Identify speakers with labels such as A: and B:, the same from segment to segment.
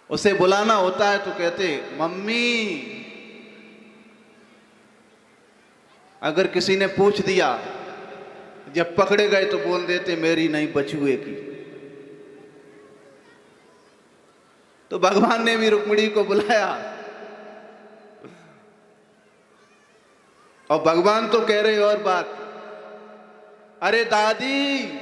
A: उसे बुलाना होता है तो कहते मम्मी। अगर किसी ने पूछ दिया, जब पकड़े गए तो बोल देते मेरी नहीं बचुए की। तो भगवान ने भी रुक्मिणी को बुलाया और भगवान तो कह रहे और बात, अरे दादी।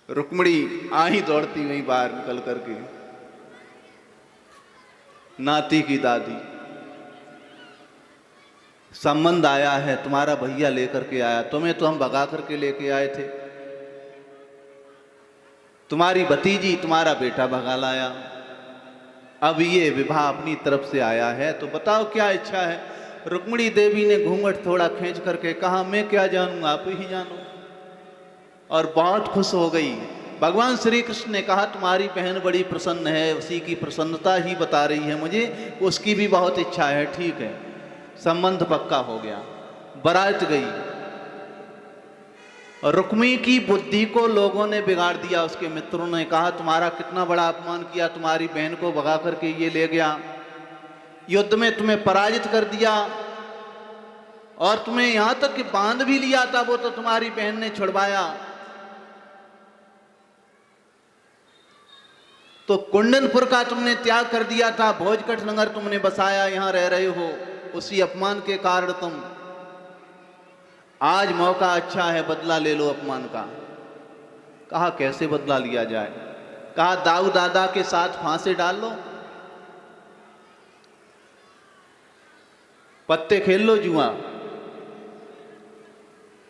A: रुक्मिणी आई दौड़ती वहीं बाहर निकल करके, नाती की दादी, संबंध आया है, तुम्हारा भैया लेकर के आया, तुम्हें तो हम भगा करके लेके आए थे, तुम्हारी भतीजी तुम्हारा बेटा भगा लाया, अब ये विवाह अपनी तरफ से आया है, तो बताओ क्या इच्छा है। रुक्मिणी देवी ने घूंघट थोड़ा खींच करके कहा, मैं क्या जानूं, आप ही जानो, और बहुत खुश हो गई। भगवान श्री कृष्ण ने कहा, तुम्हारी बहन बड़ी प्रसन्न है, उसी की प्रसन्नता ही बता रही है मुझे, उसकी भी बहुत इच्छा है, ठीक है। संबंध पक्का हो गया, बारात गई, और रुक्मिणी की बुद्धि को लोगों ने बिगाड़ दिया। उसके मित्रों ने कहा, तुम्हारा कितना बड़ा अपमान किया, तुम्हारी बहन को भगा करके ये ले गया, युद्ध में तुम्हें पराजित कर दिया, और तुम्हें यहां तक कि बांध भी लिया था, वो तो तुम्हारी बहन ने छुड़वाया। तो कुंडनपुर का तुमने त्याग कर दिया था, भोजकट नगर तुमने बसाया, यहां रह रहे हो, उसी अपमान के कारण तुम, आज मौका अच्छा है, बदला ले लो अपमान का। कहा कैसे बदला लिया जाए। कहा दाऊ दादा के साथ फांसे डाल लो, पत्ते खेल लो जुआ।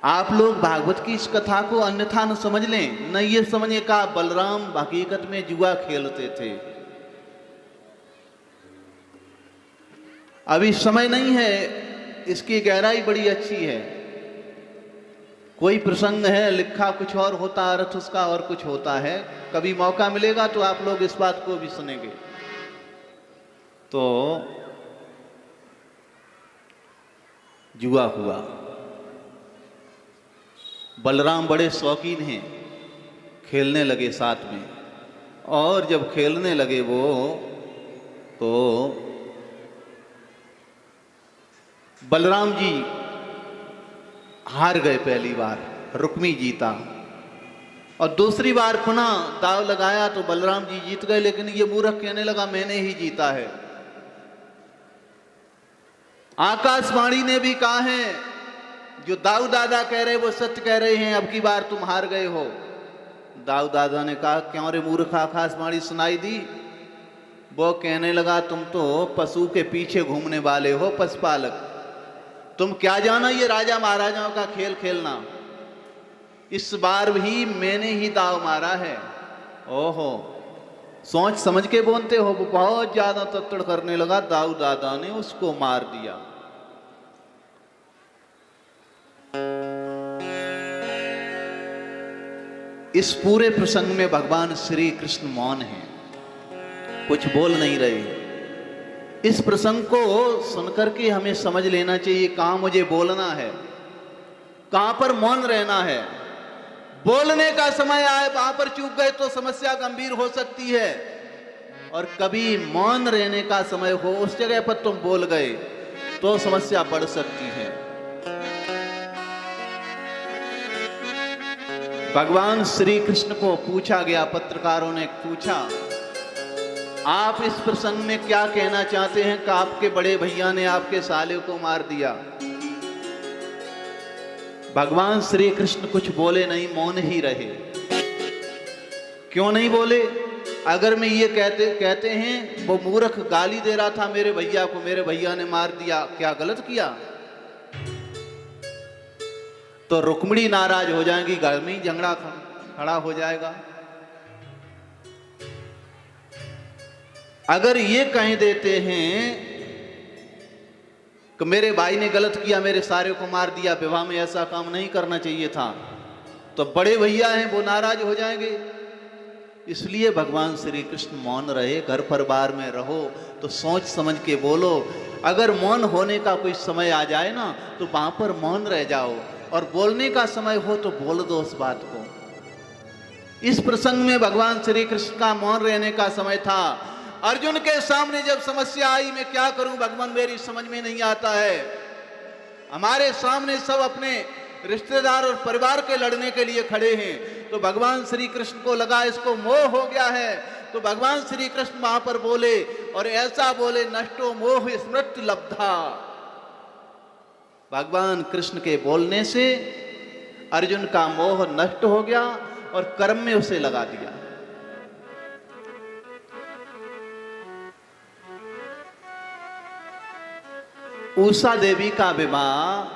A: आप लोग भागवत की इस कथा को अन्यथा न समझ लें, न ये समझे का बलराम हकीकत में जुआ खेलते थे। अभी समय नहीं है, इसकी गहराई बड़ी अच्छी है। कोई प्रसंग है, लिखा कुछ और होता, अर्थ उसका और कुछ होता है। कभी मौका मिलेगा तो आप लोग इस बात को भी सुनेंगे। तो जुआ हुआ, बलराम बड़े शौकीन हैं, खेलने लगे साथ में, और जब खेलने लगे वो, तो बलराम जी हार गए पहली बार, रुक्मी जीता, और दूसरी बार पुनः दाव लगाया तो बलराम जी जीत गए, लेकिन ये मूर्ख कहने लगा मैंने ही जीता है। आकाशवाणी ने भी कहा है, जो दाऊ दादा कह रहे वो सत्य कह रहे हैं, अब की बार तुम हार गए हो। दाऊ दादा ने कहा क्यों रे मूर्ख, आकाशवाणी सुनाई दी। वो कहने लगा तुम तो पशु के पीछे घूमने वाले हो, पशुपालक, तुम क्या जाना ये राजा महाराजाओं का खेल खेलना। इस बार भी मैंने ही दाव मारा है। ओहो, सोच समझ के बोलते हो। वो बहुत ज्यादा तत्ड़ करने लगा, दाऊ दादा ने उसको मार दिया। इस पूरे प्रसंग में भगवान श्री कृष्ण मौन हैं, कुछ बोल नहीं रहे। इस प्रसंग को सुनकर के हमें समझ लेना चाहिए कहां मुझे बोलना है, कहां पर मौन रहना है। बोलने का समय आए वहां पर चूक गए तो समस्या गंभीर हो सकती है, और कभी मौन रहने का समय हो उस जगह पर तुम बोल गए तो समस्या बढ़ सकती है। भगवान श्री कृष्ण को पूछा गया, पत्रकारों ने पूछा आप इस प्रसंग में क्या कहना चाहते हैं कि आपके बड़े भैया ने आपके साले को मार दिया। भगवान श्री कृष्ण कुछ बोले नहीं, मौन ही रहे। क्यों नहीं बोले? अगर मैं ये कहते हैं वो मूर्ख गाली दे रहा था मेरे भैया को, मेरे भैया ने मार दिया, क्या गलत किया, तो रुक्मिणी नाराज हो जाएंगी, घर में ही झगड़ा खड़ा हो जाएगा। अगर ये कह देते हैं कि मेरे भाई ने गलत किया, मेरे सारे को मार दिया, विवाह में ऐसा काम नहीं करना चाहिए था, तो बड़े भैया हैं वो नाराज हो जाएंगे। इसलिए भगवान श्री कृष्ण मौन रहे। घर परिवार में रहो तो सोच समझ के बोलो। अगर मौन होने का कोई समय आ जाए ना तो वहां पर मौन रह जाओ, और बोलने का समय हो तो बोल दो उस बात को। इस प्रसंग में भगवान श्री कृष्ण का मौन रहने का समय था। अर्जुन के सामने जब समस्या आई, मैं क्या करूं भगवान, मेरी समझ में नहीं आता है। हमारे सामने सब अपने रिश्तेदार और परिवार के लड़ने के लिए खड़े हैं। तो भगवान श्री कृष्ण को लगा इसको मोह हो गया है। तो भगवान श्री कृष्ण वहां पर बोले और ऐसा बोले, नष्टो मोह स्मृति लब्धा। भगवान कृष्ण के बोलने से अर्जुन का मोह नष्ट हो गया और कर्म में उसे लगा दिया। उषा देवी का विवाह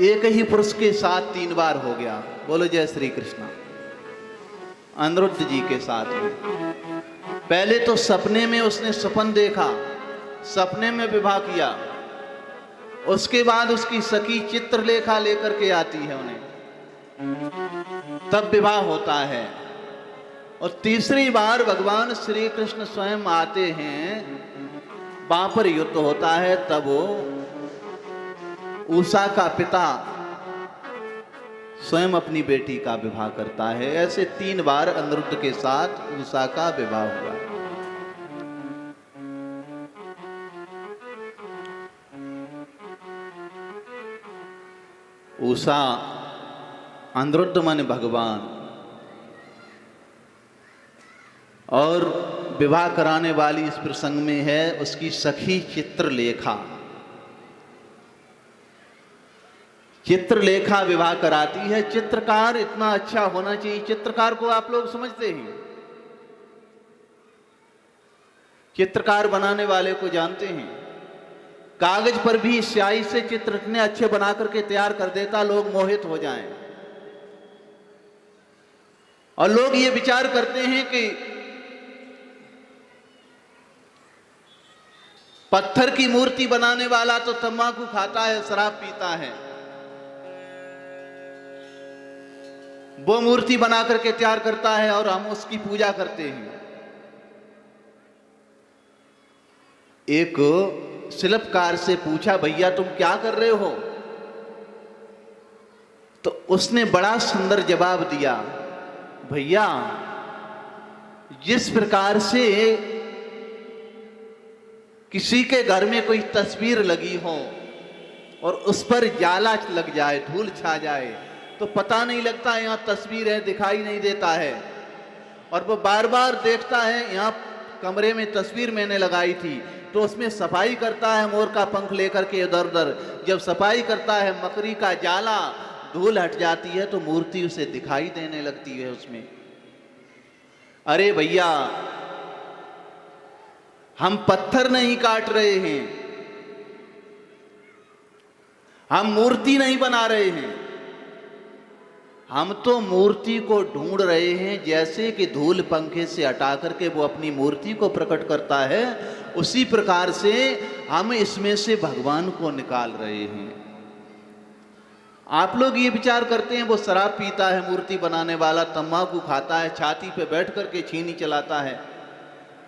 A: एक ही पुरुष के साथ 3 बार हो गया। बोलो जय श्री कृष्ण। अनिरुद्ध जी के साथ में पहले तो सपने में उसने सपन देखा, सपने में विवाह किया। उसके बाद उसकी सखी चित्रलेखा लेकर के आती है उन्हें, तब विवाह होता है। और तीसरी बार भगवान श्री कृष्ण स्वयं आते हैं, वहां पर युद्ध होता है। तब वो उषा का पिता स्वयं अपनी बेटी का विवाह करता है। ऐसे 3 बार अनिरुद्ध के साथ उषा का विवाह हुआ। उषा अनिरुद्ध माने भगवान, और विवाह कराने वाली इस प्रसंग में है उसकी सखी चित्रलेखा। चित्रलेखा विवाह कराती है। चित्रकार इतना अच्छा होना चाहिए, चित्रकार को आप लोग समझते हैं, चित्रकार बनाने वाले को जानते हैं। कागज पर भी स्याही से चित्र इतने अच्छे बना करके तैयार कर देता, लोग मोहित हो जाएं। और लोग ये विचार करते हैं कि पत्थर की मूर्ति बनाने वाला तो तंबाकू खाता है, शराब पीता है, वो मूर्ति बना करके तैयार करता है और हम उसकी पूजा करते हैं। एक शिल्पकार से पूछा, भैया तुम क्या कर रहे हो? तो उसने बड़ा सुंदर जवाब दिया, भैया जिस प्रकार से किसी के घर में कोई तस्वीर लगी हो और उस पर जाला लग जाए, धूल छा जाए, तो पता नहीं लगता यहां तस्वीर है, दिखाई नहीं देता है। और वो बार बार देखता है, यहां कमरे में तस्वीर मैंने लगाई थी, तो उसमें सफाई करता है मोर का पंख लेकर के इधर उधर। जब सफाई करता है, मकड़ी का जाला, धूल हट जाती है तो मूर्ति उसे दिखाई देने लगती है उसमें। अरे भैया, हम पत्थर नहीं काट रहे हैं, हम मूर्ति नहीं बना रहे हैं, हम तो मूर्ति को ढूंढ रहे हैं। जैसे कि धूल पंखे से हटा करके वो अपनी मूर्ति को प्रकट करता है, उसी प्रकार से हम इसमें से भगवान को निकाल रहे हैं। आप लोग ये विचार करते हैं वो शराब पीता है मूर्ति बनाने वाला, तंबाकू खाता है, छाती पे बैठ करके छीनी चलाता है,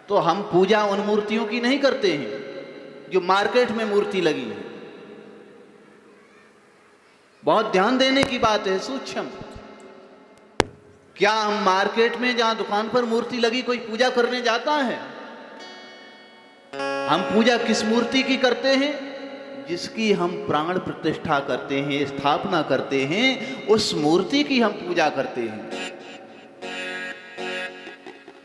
A: तो हम पूजा उन मूर्तियों की नहीं करते हैं जो मार्केट में मूर्ति लगी है। बहुत ध्यान देने की बात है, सूक्ष्म। क्या हम मार्केट में जहां दुकान पर मूर्ति लगी कोई पूजा करने जाता है? हम पूजा किस मूर्ति की करते हैं? जिसकी हम प्राण प्रतिष्ठा करते हैं, स्थापना करते हैं, उस मूर्ति की हम पूजा करते हैं।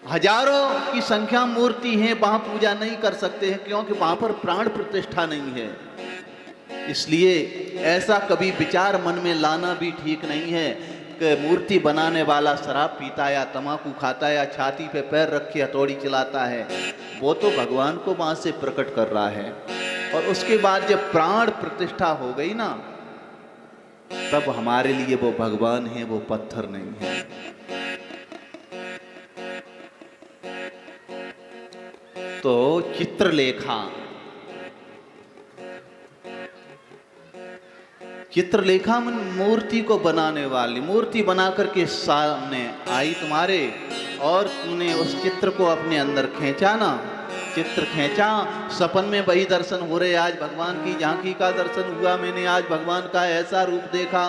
A: हजारों की संख्या मूर्ति है, वहां पूजा नहीं कर सकते हैं, क्योंकि वहां पर प्राण प्रतिष्ठा नहीं है। इसलिए ऐसा कभी विचार मन में लाना भी ठीक नहीं है कि मूर्ति बनाने वाला शराब पीता या तंबाकू खाता है या छाती पे पैर रख के हथौड़ी चलाता है, वो तो भगवान को वहां से प्रकट कर रहा है। और उसके बाद जब प्राण प्रतिष्ठा हो गई ना, तब हमारे लिए वो भगवान है, वो पत्थर नहीं है। तो चित्रलेखा, चित्रलेखा में मूर्ति को बनाने वाली, मूर्ति बना करके सामने आई तुम्हारे, और तुमने उस चित्र को अपने अंदर खींचा ना, चित्र खींचा, सपन में वही दर्शन हो रहे। आज भगवान की झांकी का दर्शन हुआ, मैंने आज भगवान का ऐसा रूप देखा,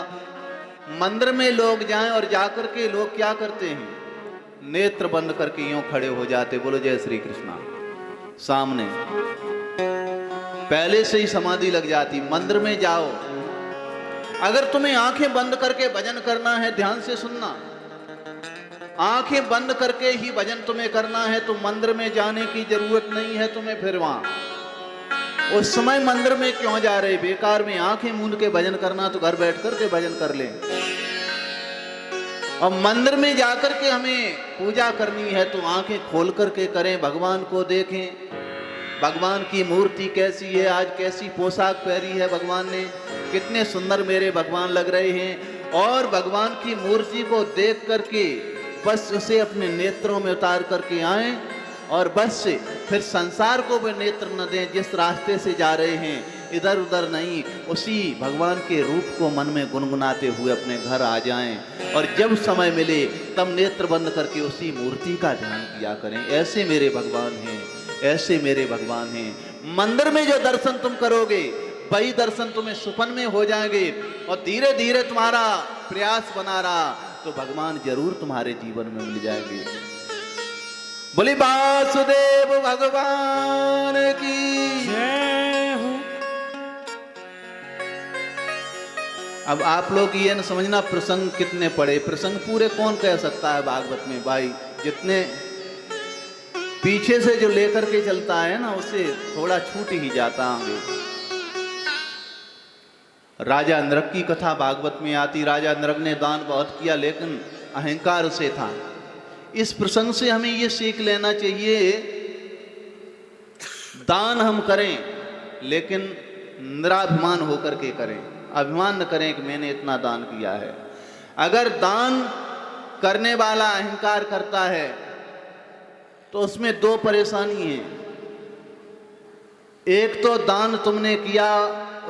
A: मंदिर में लोग जाएं और जाकर के लोग क्या करते हैं, नेत्र बंद करके यूं खड़े हो जाते, बोलो जय श्री कृष्णा, सामने पहले से ही समाधि लग जाती। मंदिर में जाओ, अगर तुम्हें आंखें बंद करके भजन करना है, ध्यान से सुनना, आंखें बंद करके ही भजन तुम्हें करना है तो मंदिर में जाने की जरूरत नहीं है तुम्हें। फिर वहां उस समय मंदिर में क्यों जा रहे, बेकार में। आंखें मूंद के भजन करना तो घर बैठ करके भजन कर ले। और मंदिर में जाकर के हमें पूजा करनी है तो आंखें खोल करके करें, भगवान को देखें, भगवान की मूर्ति कैसी है, आज कैसी पोशाक पहनी है भगवान ने, कितने सुंदर मेरे भगवान लग रहे हैं। और भगवान की मूर्ति को देख करके बस उसे अपने नेत्रों में उतार करके आएं और बस से फिर संसार को भी नेत्र न दें। जिस रास्ते से जा रहे हैं इधर उधर नहीं, उसी भगवान के रूप को मन में गुनगुनाते हुए अपने घर आ जाएं और जब समय मिले तब नेत्र बंद करके उसी मूर्ति का ध्यान किया करें। ऐसे मेरे भगवान हैं, ऐसे मेरे भगवान हैं। मंदिर में जो दर्शन तुम करोगे वही दर्शन तुम्हें सुपन में हो जाएंगे और धीरे धीरे तुम्हारा प्रयास बना रहा तो भगवान जरूर तुम्हारे जीवन में मिल जाएंगे। बोली वासुदेव भगवान की
B: जय हो।
A: अब आप लोग ये न समझना प्रसंग कितने पड़े, प्रसंग पूरे कौन कह सकता है भागवत में भाई। जितने पीछे से जो लेकर के चलता है ना उसे थोड़ा छूट ही जाता आगे। राजा नृग की कथा भागवत में आती। राजा नृग ने दान बहुत किया लेकिन अहंकार से था। इस प्रसंग से हमें ये सीख लेना चाहिए, दान हम करें लेकिन निराभिमान होकर के करें, अभिमान न करें कि मैंने इतना दान किया है। अगर दान करने वाला अहंकार करता है तो उसमें दो परेशानी है। एक तो दान तुमने किया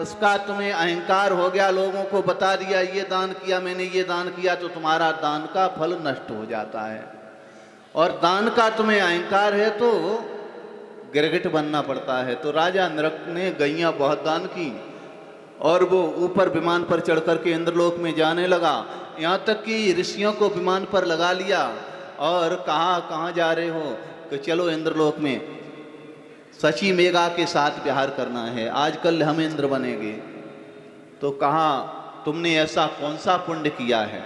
A: उसका तुम्हें अहंकार हो गया, लोगों को बता दिया ये दान किया मैंने, ये दान किया, तो तुम्हारा दान का फल नष्ट हो जाता है। और दान का तुम्हें अहंकार है तो गिरगिट बनना पड़ता है। तो राजा नृग ने गैया बहुत दान की और वो ऊपर विमान पर चढ़ करके इंद्रलोक में जाने लगा। यहाँ तक कि ऋषियों को विमान पर लगा लिया और कहा कहाँ जा रहे हो, कि चलो इंद्रलोक में सची मेघा के साथ विहार करना है, आजकल हम इंद्र बनेंगे। तो कहा तुमने ऐसा कौन सा पुण्य किया है।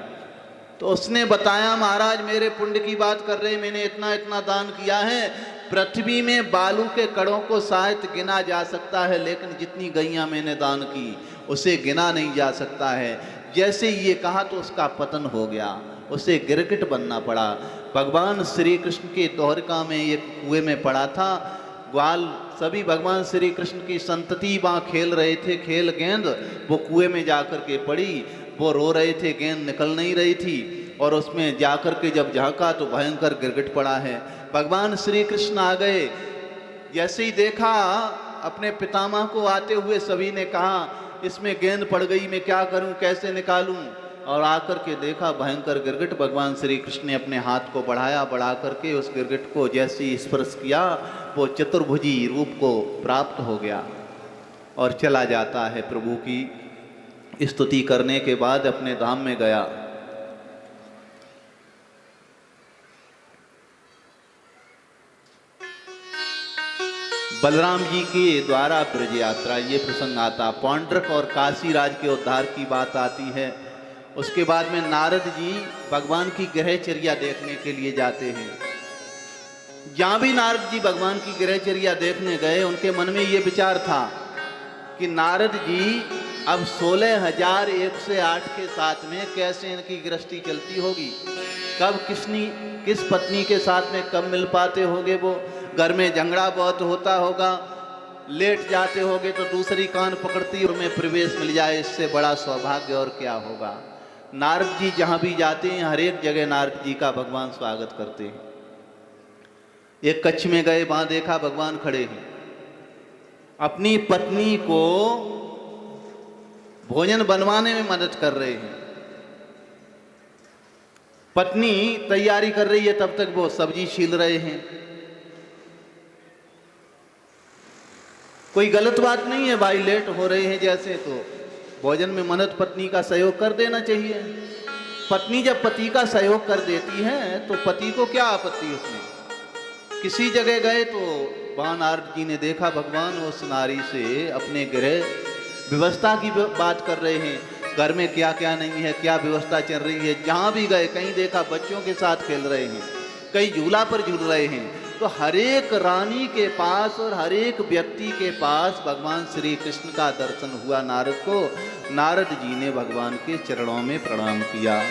A: तो उसने बताया महाराज मेरे पुण्य की बात कर रहे, मैंने इतना इतना दान किया है। पृथ्वी में बालू के कणों को शायद गिना जा सकता है लेकिन जितनी गैया मैंने दान की उसे गिना नहीं जा सकता है। जैसे ये कहा तो उसका पतन हो गया, उसे गिरगिट बनना पड़ा। भगवान श्री कृष्ण के द्वारिका में एक कुएं में पड़ा था। ग्वाल सभी भगवान श्री कृष्ण की संतति वहाँ खेल रहे थे, खेल गेंद, वो कुएं में जाकर के पड़ी। वो रो रहे थे, गेंद निकल नहीं रही थी और उसमें जाकर के जब झांका तो भयंकर गिरगिट पड़ा है। भगवान श्री कृष्ण आ गए, जैसे ही देखा अपने पितामह को आते हुए सभी ने कहा इसमें गेंद पड़ गई, मैं क्या करूं, कैसे निकालूं। और आकर के देखा भयंकर गिरगिट। भगवान श्री कृष्ण ने अपने हाथ को बढ़ाया, बढ़ा करके उस गिरगिट को जैसे ही स्पर्श किया वो चतुर्भुजी रूप को प्राप्त हो गया और चला जाता है। प्रभु की स्तुति करने के बाद अपने धाम में गया। बलराम जी के द्वारा ब्रज यात्रा ये प्रसंग आता। पौंड्रक और काशी राज के उद्धार की बात आती है। उसके बाद में नारद जी भगवान की ग्रहचर्या देखने के लिए जाते हैं। जहाँ भी नारद जी भगवान की ग्रहचर्या देखने गए उनके मन में ये विचार था कि नारद जी अब 16,108 के साथ में कैसे इनकी गृहस्थी चलती होगी, कब किस पत्नी के साथ में कब मिल पाते होंगे, वो घर में झगड़ा बहुत होता होगा, लेट जाते होंगे तो दूसरी कान पकड़ती और में प्रवेश मिल जाए, इससे बड़ा सौभाग्य और क्या होगा। नारद जी जहाँ भी जाते हैं हर एक जगह नारद जी का भगवान स्वागत करते हैं। एक कच्छ में गए, वहां देखा भगवान खड़े हैं, अपनी पत्नी को भोजन बनवाने में मदद कर रहे हैं। पत्नी तैयारी कर रही है, तब तक वो सब्जी छील रहे हैं। कोई गलत बात नहीं है भाई, लेट हो रहे हैं जैसे तो भोजन में मन्नत पत्नी का सहयोग कर देना चाहिए। पत्नी जब पति का सहयोग कर देती है तो पति को क्या आपत्ति उसमें। किसी जगह गए तो वहाँ नारद जी ने देखा भगवान उस नारी से अपने गृह व्यवस्था की बात कर रहे हैं, घर में क्या क्या नहीं है, क्या व्यवस्था चल रही है। जहाँ भी गए कहीं देखा बच्चों के साथ खेल रहे हैं, कहीं झूला पर झूल रहे हैं। तो हर एक रानी के पास और हर एक व्यक्ति के पास भगवान श्री कृष्ण का दर्शन हुआ नारद को। नारद जी ने भगवान के चरणों में प्रणाम किया।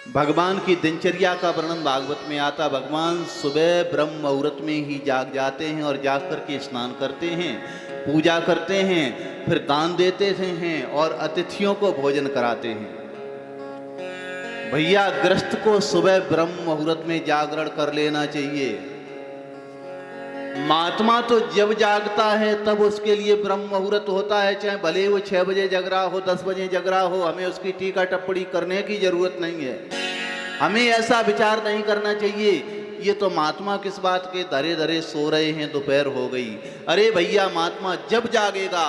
A: भगवान की दिनचर्या का वर्णन भागवत में आता। भगवान सुबह ब्रह्म मुहूर्त में ही जाग जाते हैं और जाग करके स्नान करते हैं, पूजा करते हैं, फिर दान देते हैं और अतिथियों को भोजन कराते हैं। भैया गृहस्थ को सुबह ब्रह्म मुहूर्त में जागरण कर लेना चाहिए। महात्मा तो जब जागता है तब उसके लिए ब्रह्म मुहूर्त होता है, चाहे भले वो 6 बजे जग रहा हो, 10 बजे जग रहा हो। हमें उसकी टीका टिप्पणी करने की जरूरत नहीं है। हमें ऐसा विचार नहीं करना चाहिए ये तो महात्मा किस बात के धरे धरे सो रहे हैं, दोपहर हो गई। अरे भैया महात्मा जब जागेगा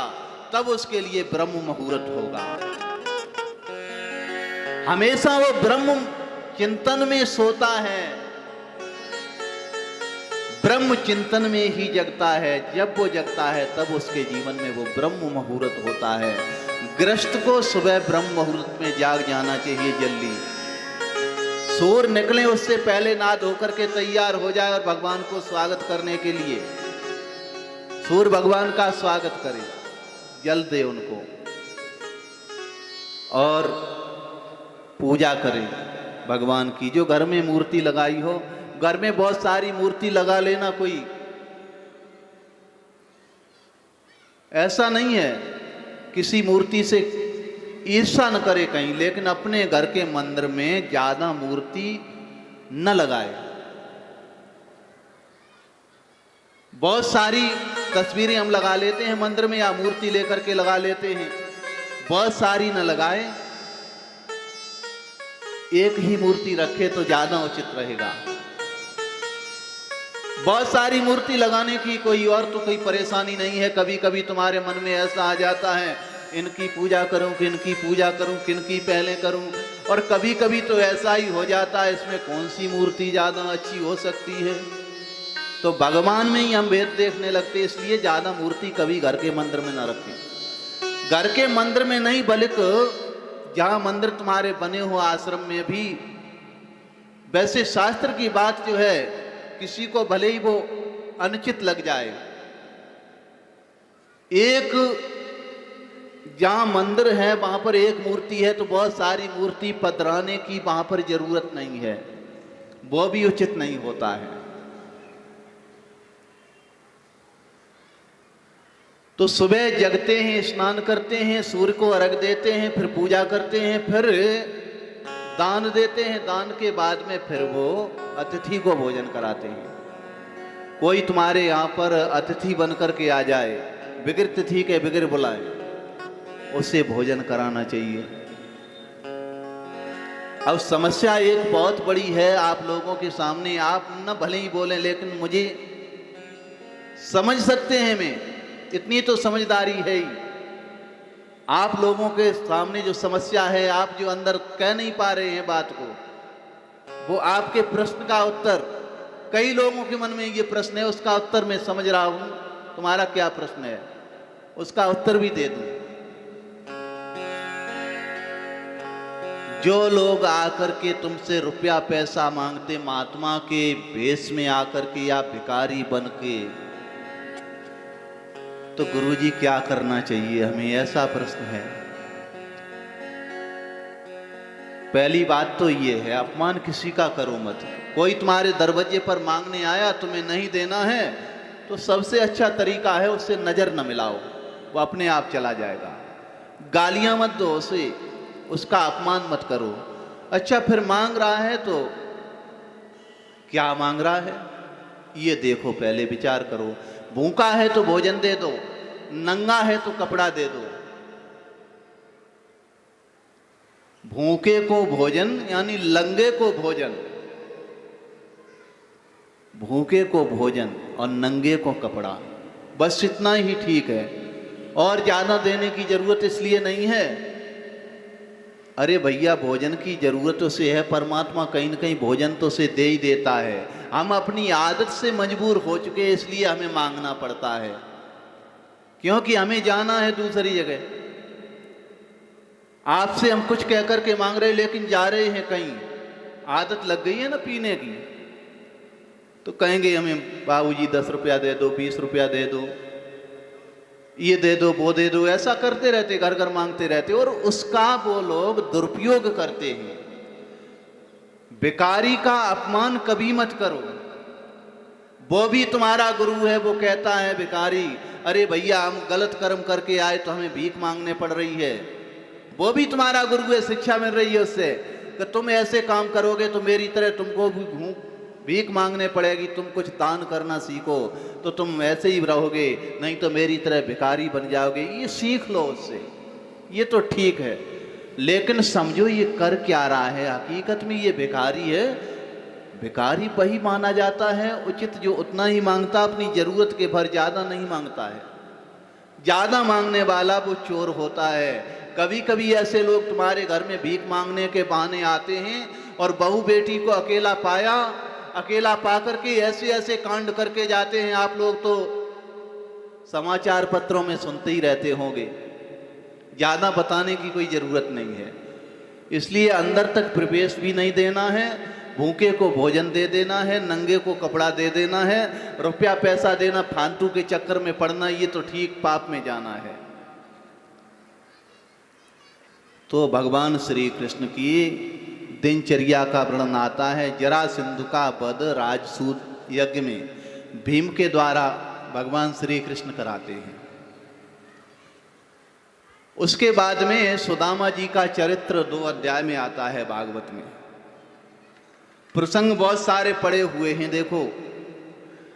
A: तब उसके लिए ब्रह्म मुहूर्त होगा। हमेशा वो ब्रह्म चिंतन में सोता है, ब्रह्म चिंतन में ही जगता है। जब वो जगता है तब उसके जीवन में वो ब्रह्म मुहूर्त होता है। गृहस्थ को सुबह ब्रह्म मुहूर्त में जाग जाना चाहिए। जल्दी सूर्य निकले उससे पहले नहा धोकर के तैयार हो जाए और भगवान को स्वागत करने के लिए सूर्य भगवान का स्वागत करे, जल दे उनको और पूजा करें भगवान की। जो घर में मूर्ति लगाई हो, घर में बहुत सारी मूर्ति लगा लेना, कोई ऐसा नहीं है, किसी मूर्ति से ईर्ष्या न करे कहीं, लेकिन अपने घर के मंदिर में ज्यादा मूर्ति न लगाए। बहुत सारी तस्वीरें हम लगा लेते हैं मंदिर में या मूर्ति लेकर के लगा लेते हैं, बहुत सारी न लगाए, एक ही मूर्ति रखे तो ज्यादा उचित रहेगा। बहुत सारी मूर्ति लगाने की कोई और तो कोई परेशानी नहीं है। कभी कभी तुम्हारे मन में ऐसा आ जाता है इनकी पूजा करूं कि इनकी पूजा करूं, किनकी पहले करूं, और कभी कभी तो ऐसा ही हो जाता है इसमें कौन सी मूर्ति ज्यादा अच्छी हो सकती है, तो भगवान में ही हम भेद देखने लगते। इसलिए ज्यादा मूर्ति कभी घर के मंदिर में ना रखें। घर के मंदिर में नहीं बल्कि जहां मंदिर तुम्हारे बने हो आश्रम में भी। वैसे शास्त्र की बात जो है, किसी को भले ही वो अनुचित लग जाए, एक जहां मंदिर है वहां पर एक मूर्ति है तो बहुत सारी मूर्ति पधराने की वहां पर जरूरत नहीं है, वो भी उचित नहीं होता है। तो सुबह जगते हैं, स्नान करते हैं, सूर्य को अर्घ देते हैं, फिर पूजा करते हैं, फिर दान देते हैं। दान के बाद में फिर वो अतिथि को भोजन कराते हैं। कोई तुम्हारे यहाँ पर अतिथि बन करके आ जाए, बिगर तिथि के बिगर बुलाए, उसे भोजन कराना चाहिए। अब समस्या एक बहुत बड़ी है आप लोगों के सामने, आप न भले ही बोलें लेकिन मुझे समझ सकते हैं, मैं इतनी तो समझदारी है ही। आप लोगों के सामने जो समस्या है, आप जो अंदर कह नहीं पा रहे हैं बात को, वो आपके प्रश्न का उत्तर, कई लोगों के मन में ये प्रश्न है, उसका उत्तर मैं समझ रहा हूं। तुम्हारा क्या प्रश्न है उसका उत्तर भी दे दूं। जो लोग आकर के तुमसे रुपया पैसा मांगते महात्मा के भेष में आकर के या भिखारी बन के, तो गुरुजी क्या करना चाहिए हमें, ऐसा प्रश्न है। पहली बात तो ये है, अपमान किसी का करो मत। कोई तुम्हारे दरवाजे पर मांगने आया, तुम्हें नहीं देना है, तो सबसे अच्छा तरीका है उससे नजर न मिलाओ, वो अपने आप चला जाएगा। गालियां मत दो उसे, उसका अपमान मत करो। अच्छा फिर मांग रहा है तो क्या मांग रहा है ये देखो, पहले विचार करो। भूखा है तो भोजन दे दो, नंगा है तो कपड़ा दे दो। भूखे को भोजन यानी लंगे को भोजन, भूखे को भोजन। और नंगे को कपड़ा, बस इतना ही ठीक है, और ज़्यादा देने की ज़रूरत इसलिए नहीं है। अरे भैया, भोजन की ज़रूरत उसे है, परमात्मा कहीं न कहीं भोजन तो उसे दे ही देता है। हम अपनी आदत से मजबूर हो चुके हैं, इसलिए हमें मांगना पड़ता है, क्योंकि हमें जाना है दूसरी जगह। आपसे हम कुछ कह कर के मांग रहे, लेकिन जा रहे हैं कहीं, आदत लग गई है ना पीने की, तो कहेंगे हमें बाबूजी 10 रुपया दे दो, 20 रुपया दे दो, ये दे दो, वो दे दो, ऐसा करते रहते, घर घर मांगते रहते, और उसका वो लोग दुरुपयोग करते हैं। भिखारी का अपमान कभी मत करो, वो भी तुम्हारा गुरु है। वो कहता है भिखारी, अरे भैया हम गलत कर्म करके आए तो हमें भीख मांगने पड़ रही है, वो भी तुम्हारा गुरु है, शिक्षा मिल रही है उससे कि तुम ऐसे काम करोगे तो मेरी तरह तुमको भी भीख मांगने पड़ेगी, तुम कुछ दान करना सीखो तो तुम ऐसे ही रहोगे, नहीं तो मेरी तरह भिखारी बन जाओगे। ये सीख लो उससे, ये तो ठीक है, लेकिन समझो ये कर क्या रहा है। हकीकत में ये भिखारी है। भिखारी वही माना जाता है उचित जो उतना ही मांगता, अपनी ज़रूरत के भर ज़्यादा नहीं मांगता है। ज़्यादा मांगने वाला वो चोर होता है। कभी कभी ऐसे लोग तुम्हारे घर में भीख मांगने के बहाने आते हैं, और बहू बेटी को अकेला पाया, अकेला पा करके ऐसे ऐसे कांड करके जाते हैं। आप लोग तो समाचार पत्रों में सुनते ही रहते होंगे, ज़्यादा बताने की कोई ज़रूरत नहीं है। इसलिए अंदर तक प्रवेश भी नहीं देना है, भूखे को भोजन दे देना है, नंगे को कपड़ा दे देना है, रुपया पैसा देना, फालतू के चक्कर में पड़ना, ये तो ठीक पाप में जाना है। तो भगवान श्री कृष्ण की दिनचर्या का वर्णन आता है। जरासंध का वध राजसूत यज्ञ में भीम के द्वारा भगवान श्री कृष्ण कराते हैं। उसके बाद में सुदामा जी का चरित्र 2 अध्याय में आता है भागवत में। प्रसंग बहुत सारे पड़े हुए हैं, देखो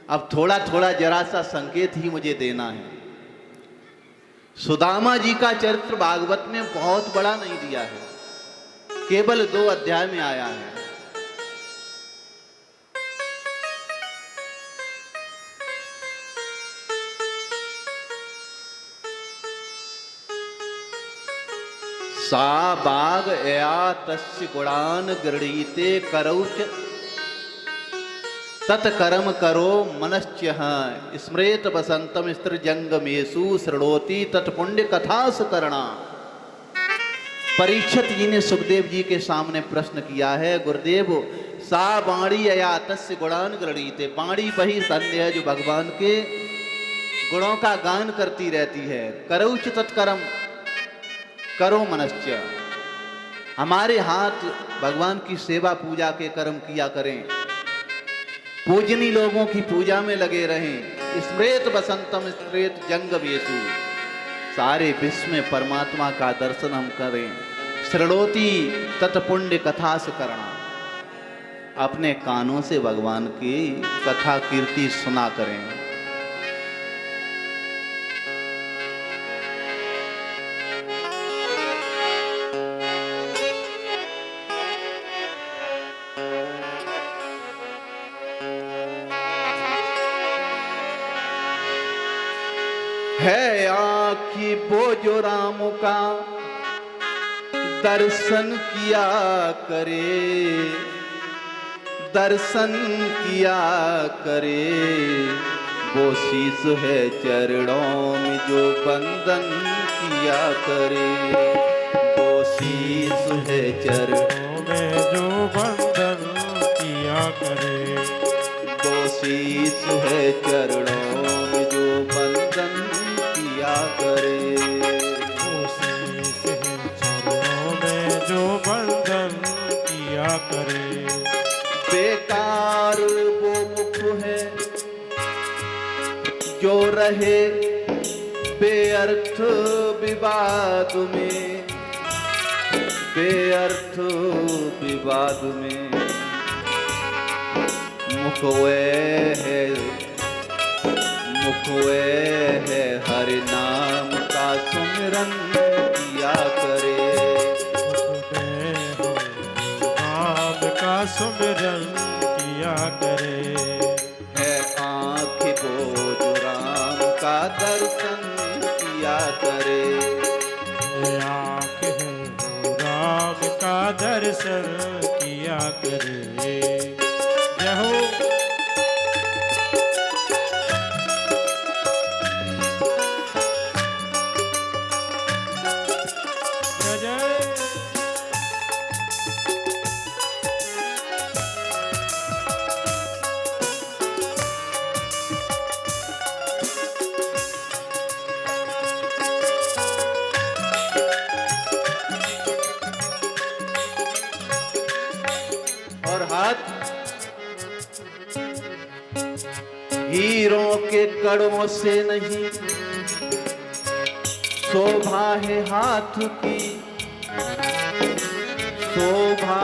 A: अब थोड़ा थोड़ा जरा सा संकेत ही मुझे देना है। सुदामा जी का चरित्र भागवत में बहुत बड़ा नहीं दिया है, केवल 2 अध्याय में आया है। सा बाग एया तस्य गुणान गृहीते करौच तत्कर्म करो मनश्च स्मृत बसंतम स्त्रीजंगमेषु शृणोति तत्पुण्य कथास करना। परीक्षित जी ने सुखदेव जी के सामने प्रश्न किया है, गुरुदेव सा बाणी अया तस्य गुणान गृहीते, बाणी वही धन्य है जो भगवान के गुणों का गान करती रहती है। करौच तत्कर्म करो मनश्च, हमारे हाथ भगवान की सेवा पूजा के कर्म किया करें, पूजनी लोगों की पूजा में लगे रहें। स्मृत बसंतम स्मृत जंगमेषु, सारे विश्व में परमात्मा का दर्शन हम करें। शृणोति तत्पुण्य कथा से करना, अपने कानों से भगवान की कथा कीर्ति सुना करें। है आँखी बोझो राम का दर्शन किया करे, दर्शन किया करे, वो शीश है चरणों में जो बंदन किया करे, वो शीश है चरणों में जो बंदन किया करे, वो शीश है चरणों में जो बंदन किया करे,
B: वो शीश है चरणों में जो बंधन किया करे।
A: बेकार वो मुख है जो रहे बेअर्थ विवाद में, बेअर्थ विवाद में। मुख वह है, मुख वह है हरि नाम का सुमिरन किया करे,
B: नाम का सुमिरन किया करे।
A: है आँख करे।
B: आँख है वो राम का दर्शन किया करे। जय हो। जय जय।
A: और हाथ हीरों के कड़ों से नहीं, शोभा है हाथ की शोभा।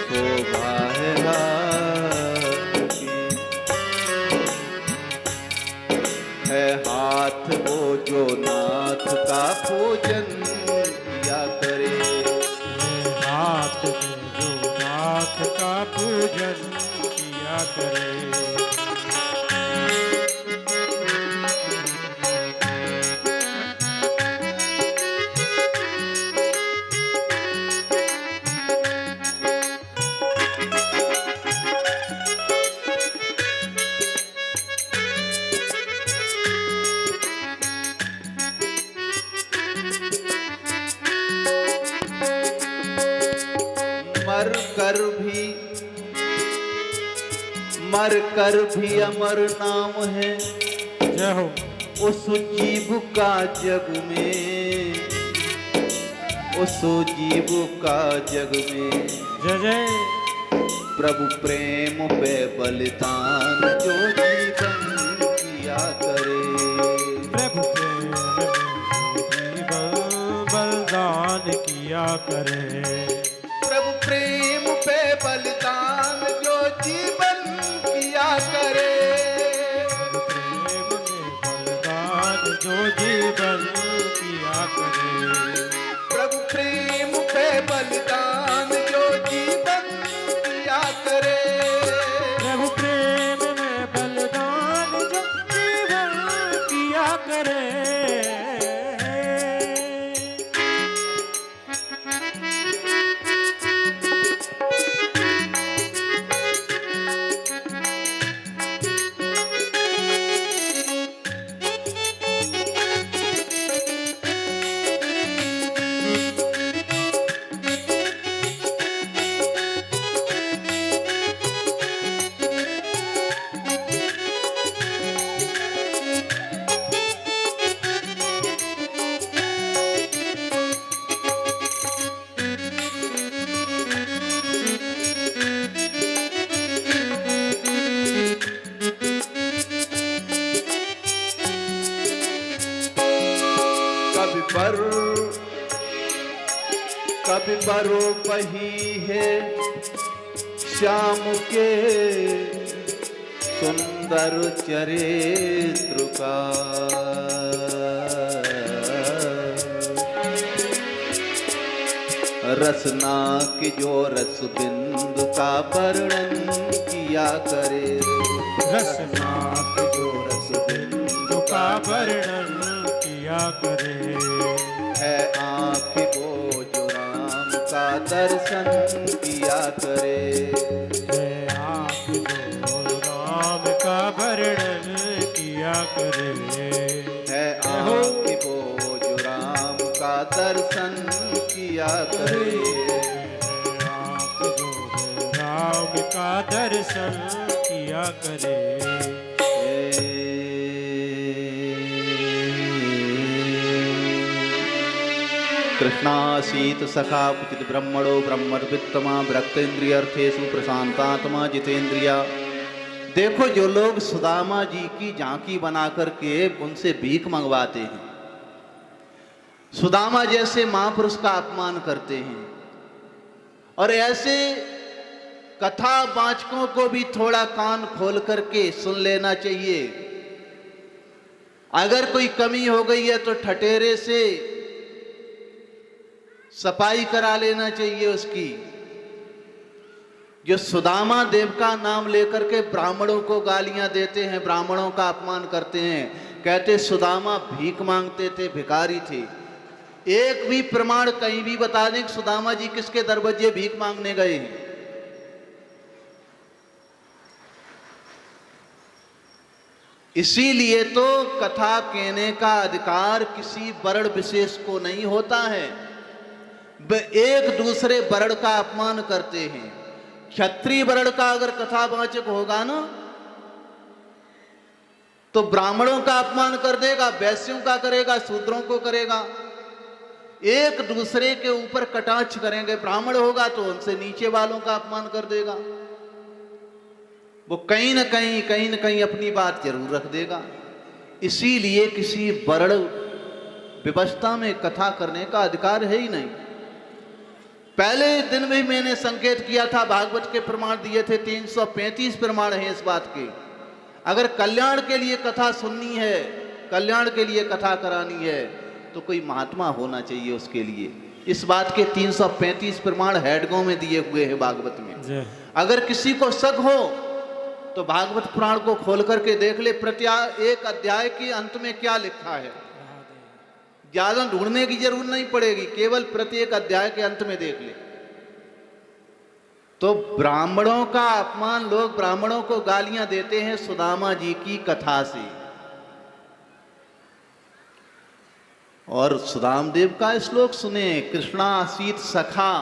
A: शोभा है हाथ की, है हाथ वो जो नाथ का पूजन किया करे।
B: हाथ में जो नाथ का पूजन किया करे।
A: मर कर भी अमर नाम है
B: जय हो।
A: उस जीव का जग में, उस जीव का जग में।
B: जय जय।
A: प्रभु प्रेम पे बलिदान जो जीवन किया करे।
B: प्रभु प्रेम में जीवन बलिदान किया करे।
A: प्रभु प्रेम पे बलिदान जो जीवन किया करे।
B: प्रेम में बलिदान जो जीवन किया करे।
A: प्रभु प्रेम पे बलिदान जो जीवन किया करे।
B: प्रभु प्रेम में बलिदान जो जीवन किया करे।
A: कभी बरो बही है श्याम के सुंदर चरित्र का। रसना की जो रस बिंदु का वर्णन किया करे।
B: रसना की जो रस बिंदु का वर्णन किया करे।
A: है आँख वो जो राम का दर्शन किया करे।
B: है आँख जो राम का वर्णन किया करे।
A: है आँख वो जो राम का दर्शन किया करे।
B: आँख जो राम का दर्शन किया करे।
A: कृष्णासीत सखा पुचित ब्रह्मणो ब्रह्मर्वित्तमा भक्तेन्द्रियर्थेषु प्रशांतात्मा जितेंद्रिया। देखो जो लोग सुदामा जी की झांकी बना करके उनसे भीख मंगवाते हैं, सुदामा जैसे महापुरुष का अपमान करते हैं, और ऐसे कथा वाचकों को भी थोड़ा कान खोल करके सुन लेना चाहिए। अगर कोई कमी हो गई है तो ठठेरे से सफाई करा लेना चाहिए उसकी। जो सुदामा देव का नाम लेकर के ब्राह्मणों को गालियां देते हैं, ब्राह्मणों का अपमान करते हैं, कहते सुदामा भीख मांगते थे, भिखारी थे। एक भी प्रमाण कहीं भी बता दें कि सुदामा जी किसके दरवाजे भीख मांगने गए हैं? इसीलिए तो कथा कहने का अधिकार किसी वर्ण विशेष को नहीं होता है। वे एक दूसरे वर्ण का अपमान करते हैं। क्षत्रिय वर्ण का अगर कथावाचक होगा ना तो ब्राह्मणों का अपमान कर देगा, वैश्यों का करेगा, शूद्रों को करेगा, एक दूसरे के ऊपर कटाक्ष करेंगे। ब्राह्मण होगा तो उनसे नीचे वालों का अपमान कर देगा। वो कहीं ना कहीं अपनी बात जरूर रख देगा। इसीलिए किसी वर्ण व्यवस्था में कथा करने का अधिकार है ही नहीं। पहले दिन में मैंने संकेत किया था, भागवत के प्रमाण दिए थे, 335 प्रमाण हैं इस बात के। अगर कल्याण के लिए कथा सुननी है, कल्याण के लिए कथा करानी है, तो कोई महात्मा होना चाहिए उसके लिए। इस बात के 335 प्रमाण हेडगों में दिए हुए हैं भागवत में। अगर किसी को शक हो तो भागवत पुराण को खोल करके देख ले, एक अध्याय के अंत में क्या लिखा है। ज्यादा ढूंढने की जरूरत नहीं पड़ेगी, केवल प्रत्येक अध्याय के अंत में देख ले। तो ब्राह्मणों का अपमान, लोग ब्राह्मणों को गालियां देते हैं सुदामा जी की कथा से। और सुदामदेव का श्लोक सुने, कृष्णासीत सखा,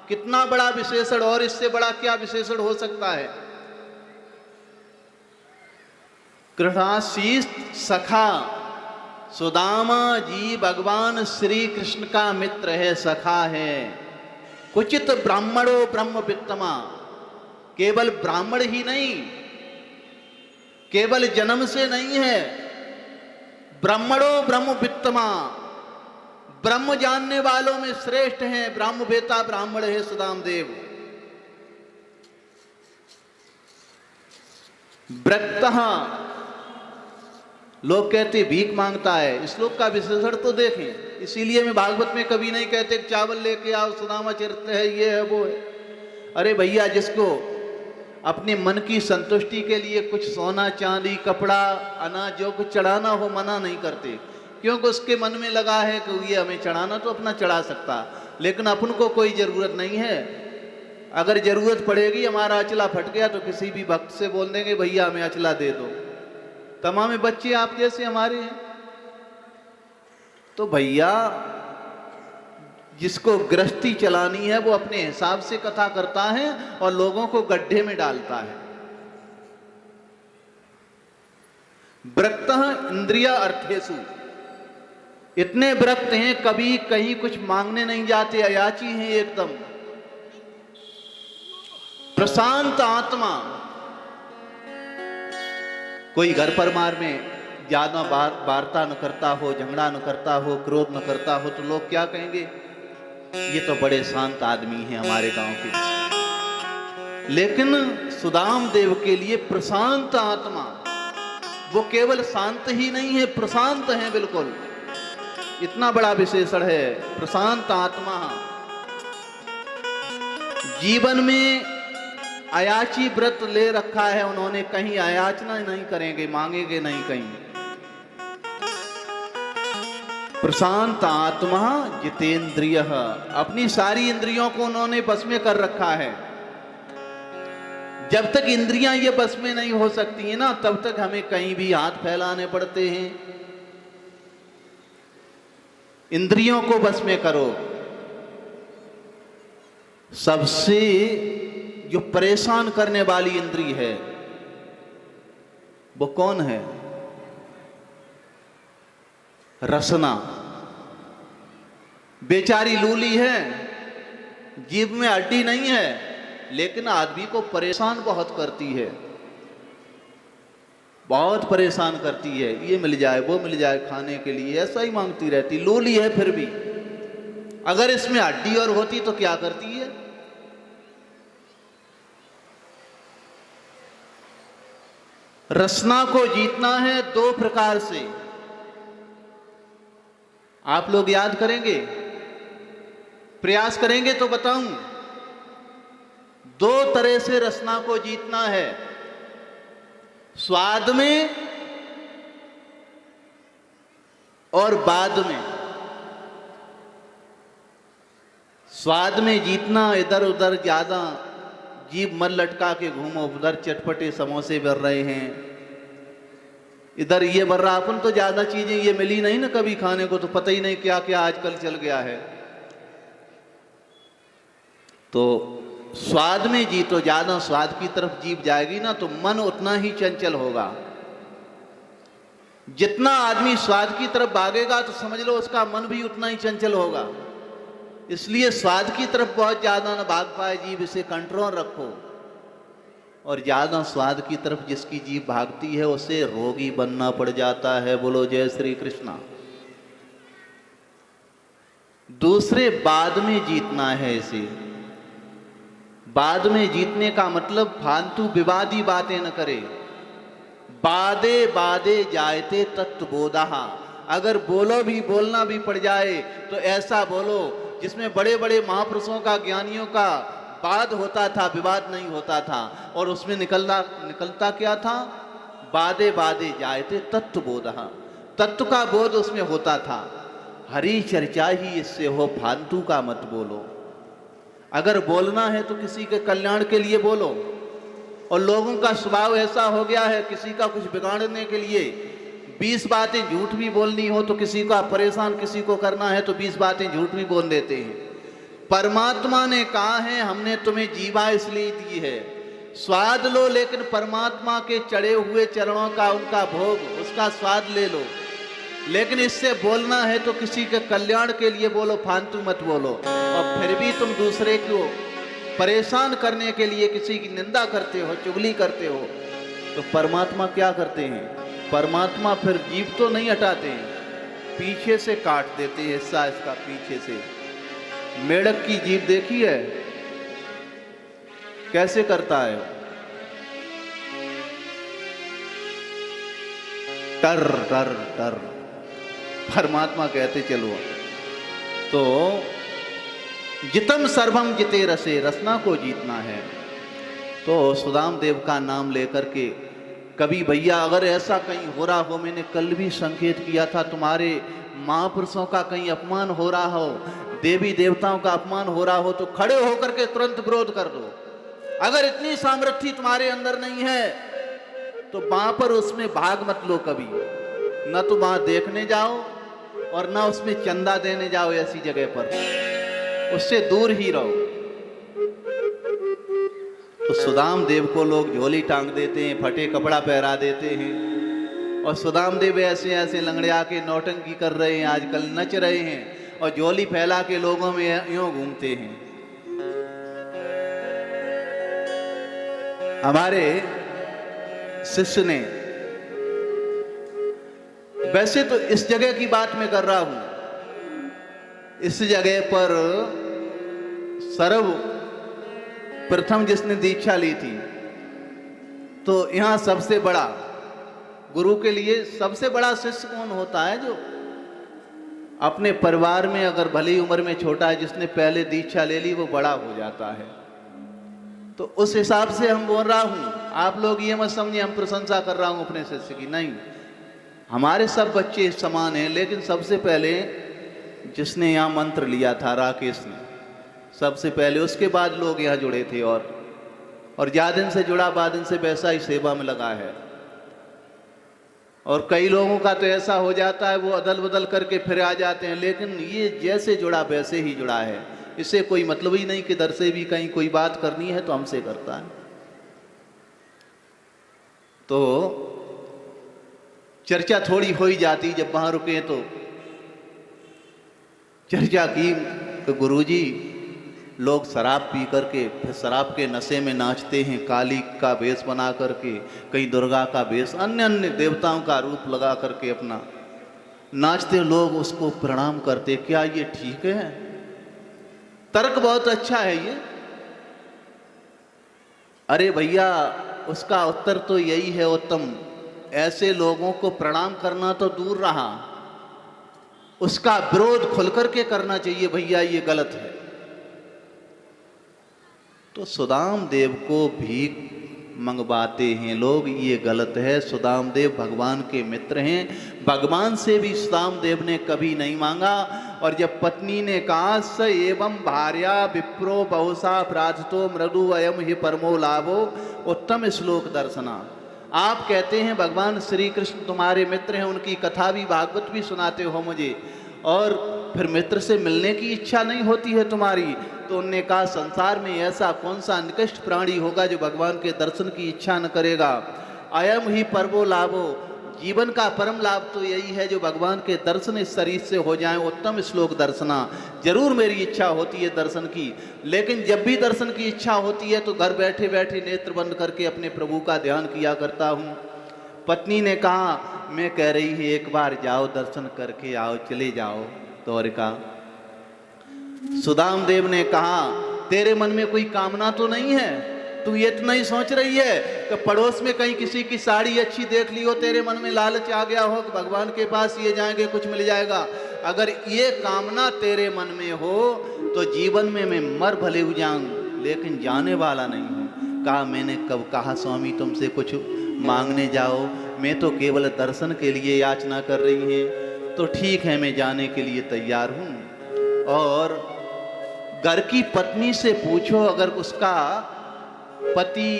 A: कितना बड़ा विशेषण, और इससे बड़ा क्या विशेषण हो सकता है। कृष्णासीत सखा, सुदामा जी भगवान श्री कृष्ण का मित्र है, सखा है। कुचित ब्राह्मणो ब्रह्म वित्तमा, केवल ब्राह्मण ही नहीं, केवल जन्म से नहीं है, ब्राह्मणो ब्रह्म वित्तमा, ब्रह्म जानने वालों में श्रेष्ठ हैं, ब्रह्म वेता ब्राह्मण है सुदामदेव। व्रतः, लोग कहते भीख मांगता है, श्लोक का विशेषण तो देखें। इसीलिए मैं भागवत में कभी नहीं कहते चावल लेके आओ, सुदामा चरित्र है, ये है वो है। अरे भैया, जिसको अपने मन की संतुष्टि के लिए कुछ सोना चांदी कपड़ा अनाज जो कुछ चढ़ाना हो, मना नहीं करते, क्योंकि उसके मन में लगा है कि ये हमें चढ़ाना, तो अपना चढ़ा सकता। लेकिन अपन को कोई जरूरत नहीं है। अगर जरूरत पड़ेगी, हमारा अचला फट गया तो किसी भी भक्त से बोल देंगे भैया हमें अचला दे दो। तमाम बच्चे आप जैसे हमारे हैं। तो भैया, जिसको गृहस्थी चलानी है वो अपने हिसाब से कथा करता है और लोगों को गड्ढे में डालता है। व्रतः इंद्रिय अर्थेषु, इतने व्रत हैं, कभी कहीं कुछ मांगने नहीं जाते, अयाची हैं एकदम। प्रशांत आत्मा, कोई घर परिवार में ज्यादा वार्ता न करता हो, झगड़ा न करता हो, क्रोध न करता हो, तो लोग क्या कहेंगे, ये तो बड़े शांत आदमी हैं हमारे गांव के। लेकिन सुदाम देव के लिए प्रशांत आत्मा, वो केवल शांत ही नहीं है, प्रशांत है बिल्कुल। इतना बड़ा विशेषण है प्रशांत आत्मा। जीवन में अयाची व्रत ले रखा है उन्होंने, कहीं अयाचना नहीं करेंगे, मांगेंगे नहीं कहीं। प्रशांत आत्मा जितेंद्रिय, अपनी सारी इंद्रियों को उन्होंने बस में कर रखा है। जब तक इंद्रियां ये बस में नहीं हो सकती है ना, तब तक हमें कहीं भी हाथ फैलाने पड़ते हैं। इंद्रियों को बस में करो। सबसे जो परेशान करने वाली इंद्री है वो कौन है? रसना। बेचारी लूली है, जीभ में हड्डी नहीं है, लेकिन आदमी को परेशान बहुत करती है, बहुत परेशान करती है। ये मिल जाए वो मिल जाए खाने के लिए, ऐसा ही मांगती रहती। लूली है फिर भी। अगर इसमें हड्डी और होती तो क्या करती है? रसना को जीतना है दो प्रकार से। आप लोग याद करेंगे, प्रयास करेंगे तो बताऊं। दो तरह से रसना को जीतना है, स्वाद में और बाद में। स्वाद में जीतना, इधर उधर ज्यादा जीभ मन लटका के घूमो, उधर चटपटे समोसे भर रहे हैं, इधर ये भर रहा। अपन तो ज्यादा चीजें ये मिली नहीं ना कभी खाने को, तो पता ही नहीं क्या क्या आजकल चल गया है। तो स्वाद में जीतो, ज्यादा स्वाद की तरफ जीभ जाएगी ना तो मन उतना ही चंचल होगा। जितना आदमी स्वाद की तरफ भागेगा तो समझ लो उसका मन भी उतना ही चंचल होगा। इसलिए स्वाद की तरफ बहुत ज्यादा ना भाग पाए जीभ, इसे कंट्रोल रखो। और ज्यादा स्वाद की तरफ जिसकी जीभ भागती है उसे रोगी बनना पड़ जाता है। बोलो जय श्री कृष्णा। दूसरे बाद में जीतना है इसे। बाद में जीतने का मतलब फालतू विवादी बातें न करे। बादे बादे जायते तत्वबोधा। अगर बोलो भी, बोलना भी पड़ जाए तो ऐसा बोलो जिसमें बड़े बड़े महापुरुषों का, ज्ञानियों का वाद होता था, विवाद नहीं होता था। और उसमें निकलता क्या था? बादे बादे जायते तत्वबोधा। तत्व का बोध उसमें होता था। हरी चर्चा ही इससे हो, फालतू का मत बोलो। अगर बोलना है तो किसी के कल्याण के लिए बोलो। और लोगों का स्वभाव ऐसा हो गया है, किसी का कुछ बिगाड़ने के लिए 20 बातें झूठ भी बोलनी हो, तो किसी का परेशान किसी को करना है तो 20 बातें झूठ भी बोल देते हैं। परमात्मा ने कहा है हमने तुम्हें जीवा इसलिए दी है, स्वाद लो, लेकिन परमात्मा के चढ़े हुए चरणों का, उनका भोग, उसका स्वाद ले लो। लेकिन इससे बोलना है तो किसी के कल्याण के लिए बोलो, फालतू मत बोलो। और फिर भी तुम दूसरे को परेशान करने के लिए किसी की निंदा करते हो, चुगली करते हो, तो परमात्मा क्या करते हैं? परमात्मा फिर जीभ तो नहीं हटाते हैं, पीछे से काट देते हैं हिस्सा इसका, पीछे से। मेढक की जीभ देखी है कैसे करता है? टर टर टर। परमात्मा कहते चलो। तो जितम सर्वम जिते रसे, रसना को जीतना है। तो सुदाम देव का नाम लेकर के कभी भैया अगर ऐसा कहीं हो रहा हो, मैंने कल भी संकेत किया था, तुम्हारे महापुरुषों का कहीं अपमान हो रहा हो, देवी देवताओं का अपमान हो रहा हो, तो खड़े होकर के तुरंत विरोध कर दो। अगर इतनी सामर्थ्य तुम्हारे अंदर नहीं है तो वहां पर उसमें भाग मत लो कभी। न तो वहां देखने जाओ और न उसमें चंदा देने जाओ, ऐसी जगह पर उससे दूर ही रहो। तो सुदाम देव को लोग झोली टांग देते हैं, फटे कपड़ा पहरा देते हैं, और सुदाम देव ऐसे ऐसे लंगड़े के नौटंकी कर रहे हैं, आजकल नच रहे हैं और झोली फैला के लोगों में यूं घूमते हैं। हमारे शिष्य ने, वैसे तो इस जगह की बात मैं कर रहा हूं, इस जगह पर सर्व प्रथम जिसने दीक्षा ली थी, तो यहां सबसे बड़ा गुरु के लिए सबसे बड़ा शिष्य कौन होता है? जो अपने परिवार में अगर भली उम्र में छोटा है, जिसने पहले दीक्षा ले ली, वो बड़ा हो जाता है। तो उस हिसाब से हम बोल रहा हूं, आप लोग ये मत समझिए हम प्रशंसा कर रहा हूं अपने शिष्य की, नहीं। हमारे सब बच्चे समान हैं, लेकिन सबसे पहले जिसने यहाँ मंत्र लिया था राकेश ने, सबसे पहले, उसके बाद लोग यहाँ जुड़े थे। और ज्यादा दिन से जुड़ा, बाद दिन से वैसा ही सेवा में लगा है। और कई लोगों का तो ऐसा हो जाता है वो अदल बदल करके फिर आ जाते हैं, लेकिन ये जैसे जुड़ा वैसे ही जुड़ा है। इससे कोई मतलब ही नहीं कि दर से भी कहीं कोई बात करनी है तो हमसे करता है। तो चर्चा थोड़ी हो ही जाती, जब वहां रुके तो चर्चा की तो गुरुजी लोग शराब पी करके फिर शराब के नशे में नाचते हैं, काली का वेश बना करके, कहीं दुर्गा का वेश, अन्य अन्य देवताओं का रूप लगा करके अपना नाचते, लोग उसको प्रणाम करते। क्या ये ठीक है? तर्क बहुत अच्छा है ये। अरे भैया, उसका उत्तर तो यही है उत्तम, ऐसे लोगों को प्रणाम करना तो दूर रहा, उसका विरोध खुल करके करना चाहिए। भैया ये गलत है। तो सुदाम देव को भीख मंगवाते हैं लोग, ये गलत है। सुदाम देव भगवान के मित्र हैं, भगवान से भी सुदाम देव ने कभी नहीं मांगा। और जब पत्नी ने कहा स एवं भार्या विप्रो बहुसा प्रार्थतो मृदु अयम ही परमो लाभो उत्तम श्लोक दर्शना। आप कहते हैं भगवान श्री कृष्ण तुम्हारे मित्र हैं, उनकी कथा भी भागवत भी सुनाते हो मुझे, और फिर मित्र से मिलने की इच्छा नहीं होती है तुम्हारी। तो उनने कहा संसार में ऐसा कौन सा निकृष्ट प्राणी होगा जो भगवान के दर्शन की इच्छा न करेगा। अयम ही परमो लाभो, जीवन का परम लाभ तो यही है जो भगवान के दर्शन इस शरीर से हो जाएं। उत्तम श्लोक दर्शना, जरूर मेरी इच्छा होती है दर्शन की, लेकिन जब भी दर्शन की इच्छा होती है तो घर बैठे बैठे नेत्र बंद करके अपने प्रभु का ध्यान किया करता हूँ। पत्नी ने कहा मैं कह रही है एक बार जाओ दर्शन करके आओ, चले जाओ द्वारिका। सुदाम देव ने कहा तेरे मन में कोई कामना तो नहीं है, तू ये तो नहीं सोच रही है कि पड़ोस में कहीं किसी की साड़ी अच्छी देख ली हो, तेरे मन में लालच आ गया हो कि भगवान के पास ये जाएंगे कुछ मिल जाएगा। अगर ये कामना तेरे मन में हो तो जीवन में मैं मर भले हो जाऊं लेकिन जाने वाला नहीं हूं। कहा मैंने कब कहा स्वामी तुमसे कुछ मांगने जाओ, मैं तो केवल दर्शन के लिए याचना कर रही है। तो ठीक है मैं जाने के लिए तैयार हूं। और घर की पत्नी से पूछो अगर उसका पति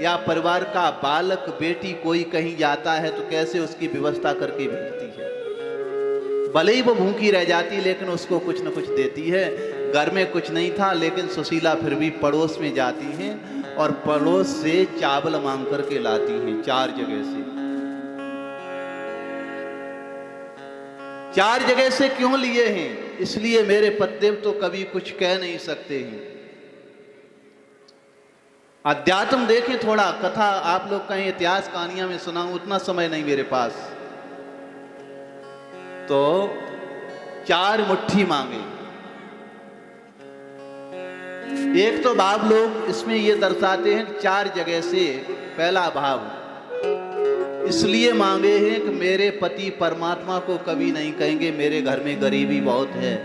A: या परिवार का बालक बेटी कोई कहीं जाता है तो कैसे उसकी व्यवस्था करके भेजती है। भले ही वो भूखी रह जाती लेकिन उसको कुछ न कुछ देती है। घर में कुछ नहीं था लेकिन सुशीला फिर भी पड़ोस में जाती हैं और पड़ोस से चावल मांग करके लाती हैं 4 जगह से। 4 जगह से क्यों लिए हैं? इसलिए मेरे पतिदेव तो कभी कुछ कह नहीं सकते हैं। अध्यात्म देखें थोड़ा, कथा आप लोग कहीं इतिहास कहानियां में सुनाऊं, उतना समय नहीं मेरे पास। तो 4 मुट्ठी मांगे। एक तो भाव लोग इसमें ये दर्शाते हैं कि 4 जगह से, पहला भाव इसलिए मांगे हैं कि मेरे पति परमात्मा को कभी नहीं कहेंगे मेरे घर में गरीबी बहुत है,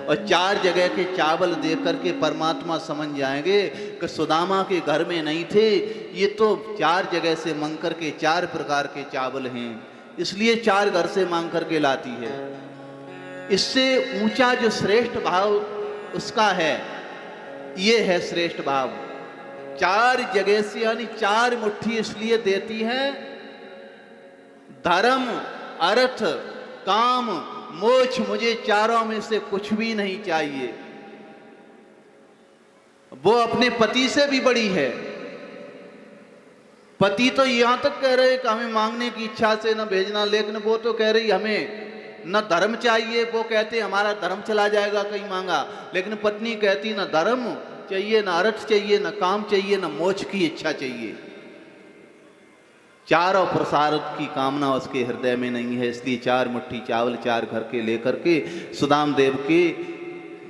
A: और 4 जगह के चावल दे करके परमात्मा समझ जाएंगे कि सुदामा के घर में नहीं थे, ये तो 4 जगह से मांग करके 4 प्रकार के चावल हैं, इसलिए 4 घर से मांग करके लाती है। इससे ऊंचा जो श्रेष्ठ भाव उसका है, ये है श्रेष्ठ भाव। 4 जगह से यानी 4 मुट्ठी इसलिए देती है, धर्म अर्थ काम मोक्ष मुझे चारों में से कुछ भी नहीं चाहिए। वो अपने पति से भी बड़ी है। पति तो यहां तक कह रहे कि हमें मांगने की इच्छा से न भेजना, लेकिन वो तो कह रही हमें न धर्म चाहिए, वो कहते हमारा धर्म चला जाएगा कहीं मांगा, लेकिन पत्नी कहती न धर्म चाहिए, न अर्थ चाहिए, न काम चाहिए, न मोक्ष की इच्छा चाहिए। चारों प्रसारत की कामना उसके हृदय में नहीं है, इसलिए 4 मुट्ठी चावल 4 घर के लेकर के सुदाम देव के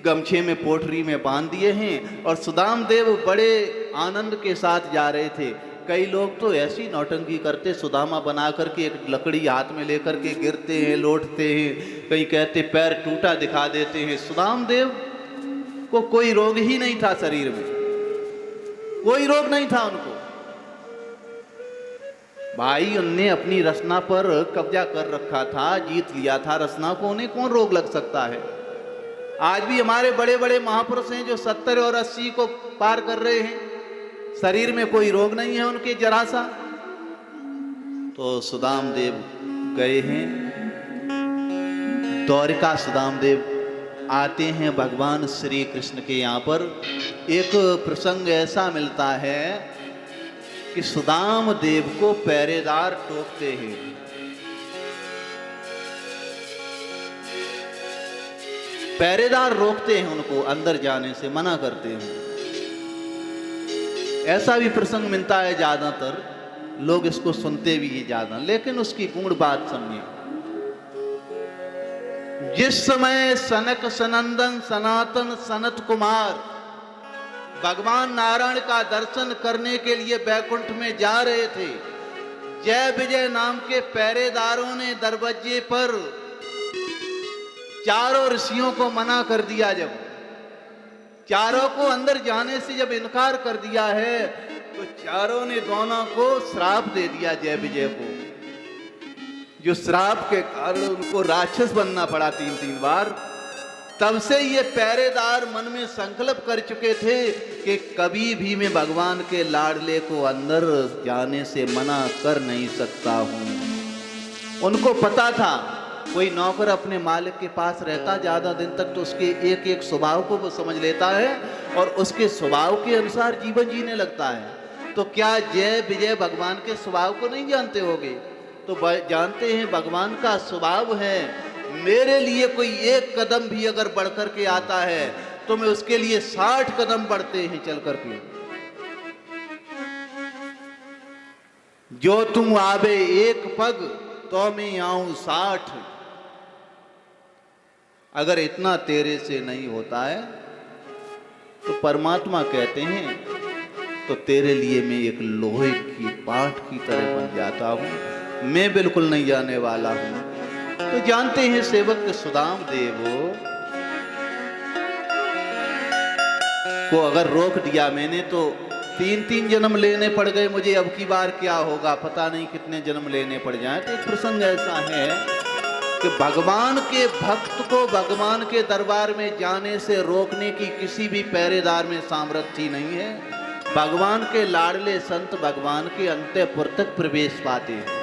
A: गमछे में पोटरी में बांध दिए हैं। और सुदाम देव बड़े आनंद के साथ जा रहे थे। कई लोग तो ऐसी नौटंकी करते, सुदामा बना करके एक लकड़ी हाथ में लेकर के गिरते हैं, लौटते हैं, कहीं कहते पैर टूटा दिखा देते हैं। सुदाम देव को कोई रोग ही नहीं था, शरीर में कोई रोग नहीं था उनको। भाई उनने अपनी रचना पर कब्जा कर रखा था, जीत लिया था रचना को, उन्हें कौन रोग लग सकता है। आज भी हमारे बड़े बड़े महापुरुष हैं जो 70 और 80 को पार कर रहे हैं, शरीर में कोई रोग नहीं है उनके जरा सा। तो सुदाम देव गए हैं द्वारिका। सुदाम देव आते हैं भगवान श्री कृष्ण के यहाँ पर। एक प्रसंग ऐसा मिलता है कि सुदाम देव को पहरेदार टोकते हैं। पहरेदार रोकते हैं, उनको अंदर जाने से मना करते हैं। ऐसा भी प्रसंग मिलता है, ज्यादातर लोग इसको सुनते भी हैं ज्यादा, लेकिन उसकी गूढ़ बात समझिए। जिस समय सनक सनंदन सनातन सनत कुमार भगवान नारायण का दर्शन करने के लिए बैकुंठ में जा रहे थे, जय विजय नाम के पहरेदारों ने दरवाजे पर 4 ऋषियों को मना कर दिया। जब चारों को अंदर जाने से जब इनकार कर दिया है तो चारों ने दोनों को श्राप दे दिया, जय विजय को, जो श्राप के कारण उनको राक्षस बनना पड़ा 3-3 बार। तब से ये पहरेदार मन में संकल्प कर चुके थे कि कभी भी मैं भगवान के लाडले को अंदर जाने से मना कर नहीं सकता हूं। उनको पता था कोई नौकर अपने मालिक के पास रहता ज्यादा दिन तक तो उसके एक एक स्वभाव को वो समझ लेता है और उसके स्वभाव के अनुसार जीवन जीने लगता है। तो क्या जय विजय भगवान के स्वभाव को नहीं जानते होगे? तो जानते हैं भगवान का स्वभाव है, मेरे लिए कोई एक कदम भी अगर बढ़ करके आता है तो मैं उसके लिए 60 कदम बढ़ते हैं चल करके। जो तुम आवे एक पग तो मैं आऊं 60। अगर इतना तेरे से नहीं होता है तो परमात्मा कहते हैं तो तेरे लिए मैं एक लोहे की पाट की तरह बन जाता हूं, मैं बिल्कुल नहीं जाने वाला हूं। तो जानते हैं सेवक सुदाम देव को अगर रोक दिया मैंने तो 3-3 जन्म लेने पड़ गए मुझे, अब की बार क्या होगा पता नहीं कितने जन्म लेने पड़ जाए। तो एक प्रसंग ऐसा है कि भगवान के भक्त को भगवान के दरबार में जाने से रोकने की किसी भी पहरेदार में सामर्थ्य नहीं है। भगवान के लाडले संत भगवान के अंतःपुर तक प्रवेश पाते हैं।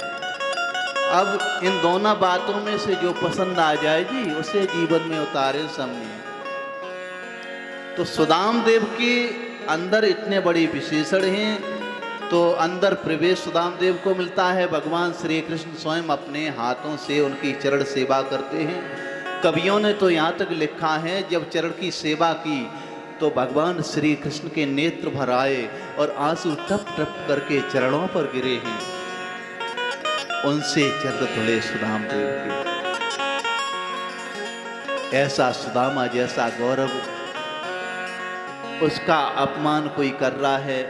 A: अब इन दोनों बातों में से जो पसंद आ जाएगी उसे जीवन में उतारे समझे। तो सुदाम देव के अंदर इतने बड़े विशेषण हैं तो अंदर प्रवेश सुदाम देव को मिलता है। भगवान श्री कृष्ण स्वयं अपने हाथों से उनकी चरण सेवा करते हैं। कवियों ने तो यहाँ तक लिखा है जब चरण की सेवा की तो भगवान श्री कृष्ण के नेत्र भर आए और आंसू टप टप करके चरणों पर गिरे हैं। उनसे चरण धुले सुदाम देव के। ऐसा सुदामा जैसा गौरव उसका अपमान कोई कर रहा है,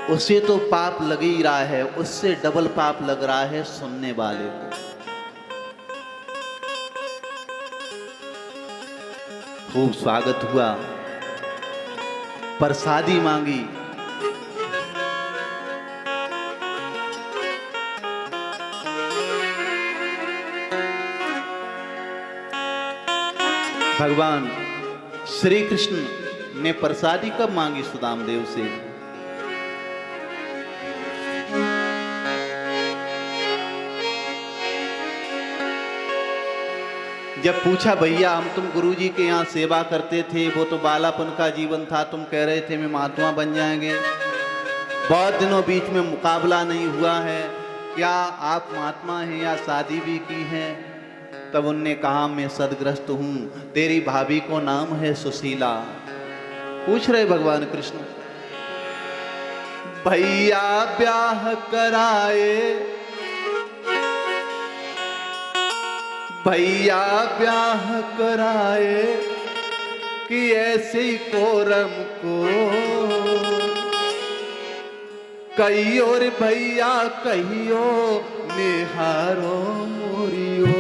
A: उसे तो पाप लग ही रहा है, उससे डबल पाप लग रहा है सुनने वाले को। खूब स्वागत हुआ, प्रसादी मांगी, भगवान श्री कृष्ण ने प्रसादी कब मांगी सुदाम देव से? जब पूछा भैया हम तुम गुरुजी के यहाँ सेवा करते थे, वो तो बालापन का जीवन था, तुम कह रहे थे मैं महात्मा बन जाएंगे, बहुत दिनों बीच में मुकाबला नहीं हुआ है, क्या आप महात्मा हैं या शादी भी की है? तब उनने कहा मैं सदग्रस्त हूं, तेरी भाभी को नाम है सुशीला। पूछ रहे भगवान कृष्ण भैया ब्याह कराए, भैया ब्याह कराए कि ऐसे कोरम को, कही और भैया कहियो निहारो मोरियो,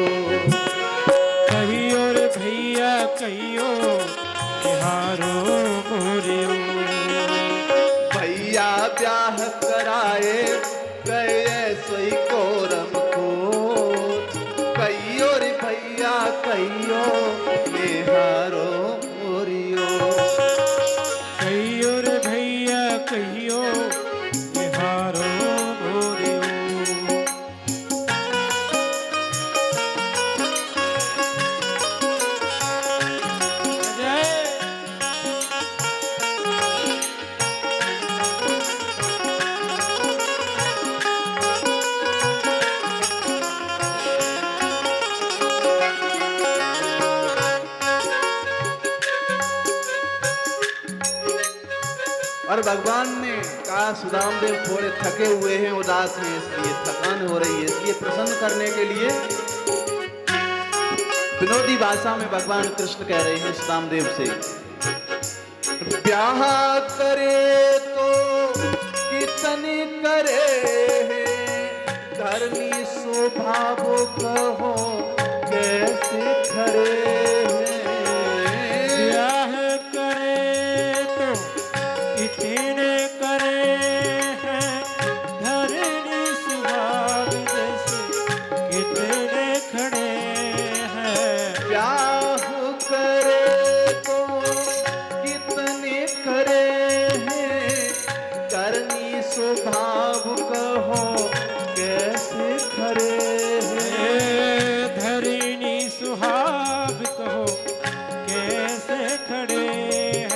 B: कही और भैया कहियो निहारो मोरियो।
A: भैया ब्याह कराए गए ऐसे कोरम को, कही और भैया कहियो निहारो मोरियो,
B: कही और भैया कहियो निहारो मोरियो।
A: और भगवान ने कहा सुदाम देव थोड़े थके हुए हैं, उदास हैं, इसलिए थकान हो रही है, इसलिए प्रसन्न करने के लिए विनोदी भाषा में भगवान कृष्ण कह रहे हैं सुदाम देव से, ब्याह करे तो कितने करे धर्मी स्वभाव कहो कैसे खरे हैं। कहो कैसे खरे हैं।
B: धरणी सुहाग कहो कैसे खड़े हैं।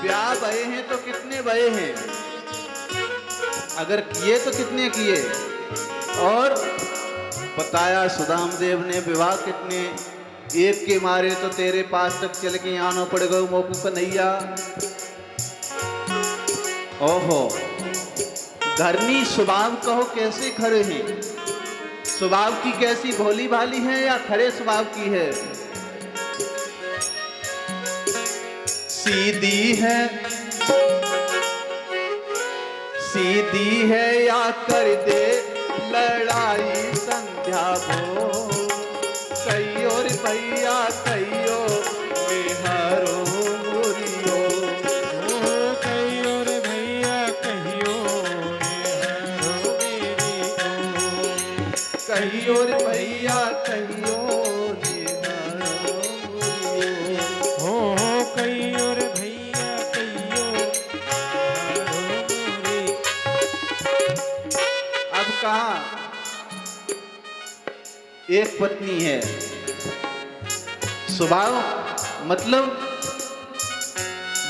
A: ब्याह भये हैं तो कितने भये हैं, अगर किए तो कितने किए। और बताया सुदाम देव ने विवाह कितने, एक के मारे तो तेरे पास तक चल के आना पड़ गो मोकू कन्हैया। ओहो, धरनी स्वभाव कहो कैसे खड़े हैं, स्वभाव की कैसी भोली भाली है या खड़े स्वभाव की है। सीधी है, सीधी है या कर दे लड़ाई संध्या भो। कहियो रे भैया कहियो मेहरो मोरियो।
B: कहियो रे भैया कहियो मेहरो मेरी।
A: कहियो रे भैया कहियो मेहरो मोरियो।
B: हो कहियो रे भैया कहियो मेहरो मेरी।
A: अब कहा एक पत्नी है, स्वभाव मतलब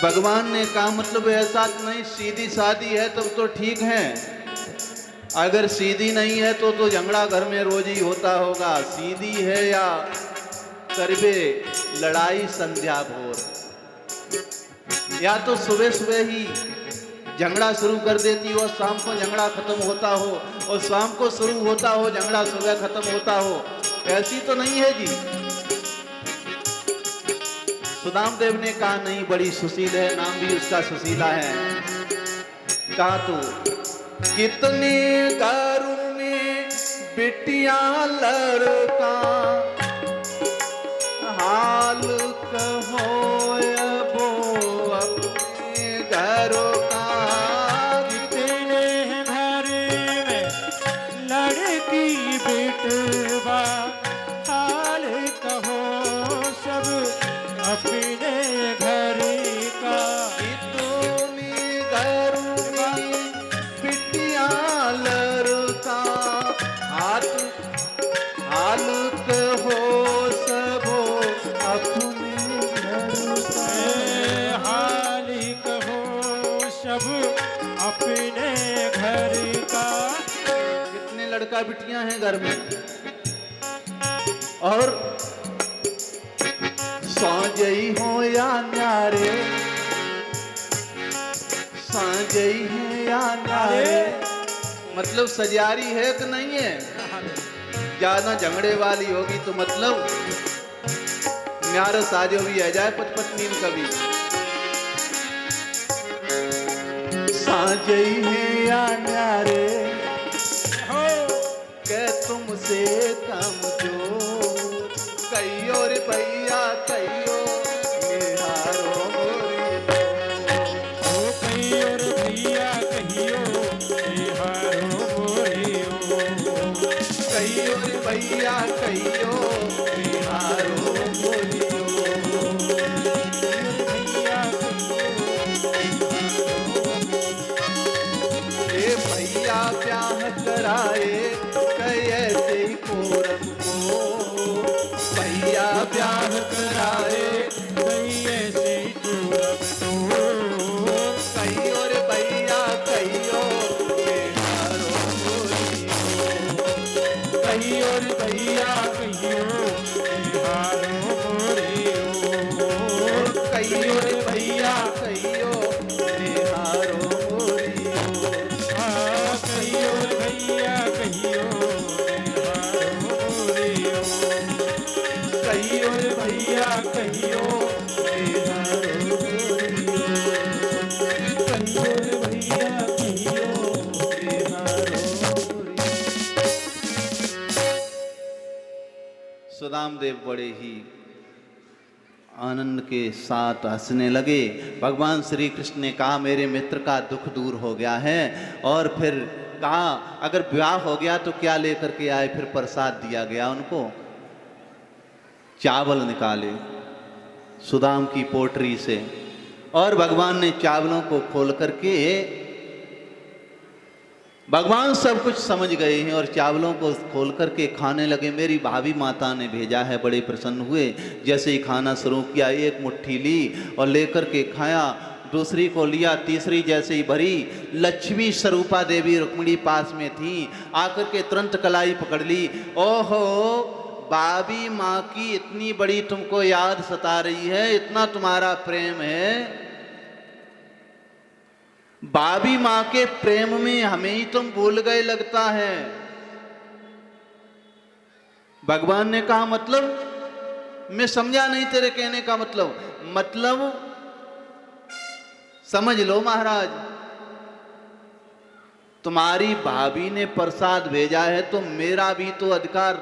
A: भगवान ने कहा मतलब ऐसा नहीं सीधी सादी है तब तो ठीक है, अगर सीधी नहीं है तो झगड़ा घर में रोज ही होता होगा। सीधी है या करबे लड़ाई संध्या भोर, या तो सुबह सुबह ही झगड़ा शुरू कर देती हो, शाम को झगड़ा खत्म होता हो, और शाम को शुरू होता हो झगड़ा सुबह खत्म होता हो, ऐसी तो नहीं है जी। सुदाम देव ने कहा नहीं, बड़ी सुशील है, नाम भी उसका सुशीला है। कहा तो कितने घरों में बिटियां लड़का हाल कहो अबो अपने घरों का।
B: कितने घर में लड़की बेटवा हाल कहो सब अपने घर का।
A: इतने घरों में बिटियां लड़का हाल कहो सबो अपने घर का।
B: हाल कहो सब अपने घर का।
A: कितने लड़का बिटियां हैं घर में, और साँझई हो या न्यारे, साँझई है या न्यारे, मतलब सजारी है कि नहीं है। ज्यादा झगड़े वाली होगी तो मतलब न्यारा साजो भी आ जाए पत्नी में कभी। साँझई है या न्यारे के तुमसे कम जो। कहियो रे भैया कहियो निहारो मोरियो।
B: कहियो रे भैया कहियो निहारो मोरियो।
A: कहियो रे भैया कहियो निहारो मोरियो। ए भैया ब्याह कराए कैसे कोरम को। भैया ब्याह कराए
B: कैसे कोरम को।
A: कहियो रे भैया कहियो निहारो मोरियो। कहियो रे भैया
B: कहियो निहारो मोरियो।
A: कहियो रे भैया कहियो निहारो मोरियो।
B: कहियो रे भैया कहियो निहारो मोरियो।
A: कहियो रे भैया कहियो निहारो मोरियो। कहियो रे भैया कहियो निहारो मोरियो। सुदाम देव बड़े ही आनंद के साथ हंसने लगे। भगवान श्री कृष्ण ने कहा मेरे मित्र का दुख दूर हो गया है, और फिर कहा अगर ब्याह हो गया तो क्या लेकर के आए। फिर प्रसाद दिया गया उनको, चावल निकाले सुदाम की पोटरी से, और भगवान ने चावलों को खोल करके भगवान सब कुछ समझ गए हैं और चावलों को खोल करके खाने लगे। मेरी भाभी माता ने भेजा है, बड़े प्रसन्न हुए। जैसे ही खाना शुरू किया, एक मुट्ठी ली और लेकर के खाया, दूसरी को लिया, तीसरी जैसे ही भरी, लक्ष्मी स्वरूपा देवी रुक्मिणी पास में थी, आकर के तुरंत कलाई पकड़ ली। ओहो, भाभी माँ की इतनी बड़ी तुमको याद सता रही है, इतना तुम्हारा प्रेम है। भाभी माँ के प्रेम में हमें ही तुम भूल गए लगता है। भगवान ने कहा मतलब? मैं समझा नहीं तेरे कहने का मतलब समझ लो महाराज, तुम्हारी भाभी ने प्रसाद भेजा है तो मेरा भी तो अधिकार,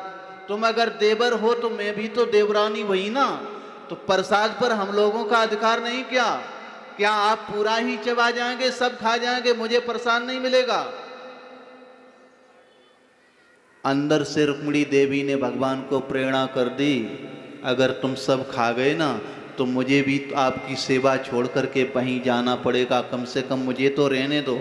A: तुम अगर देवर हो तो मैं भी तो देवरानी वही ना, तो प्रसाद पर हम लोगों का अधिकार नहीं क्या? क्या आप पूरा ही चबा जाएंगे, सब खा जाएंगे, मुझे प्रसाद नहीं मिलेगा? अंदर से रुक्मिणी देवी ने भगवान को प्रेरणा कर दी, अगर तुम सब खा गए ना तो मुझे भी आपकी सेवा छोड़ करके वहीं जाना पड़ेगा, कम से कम मुझे तो रहने दो।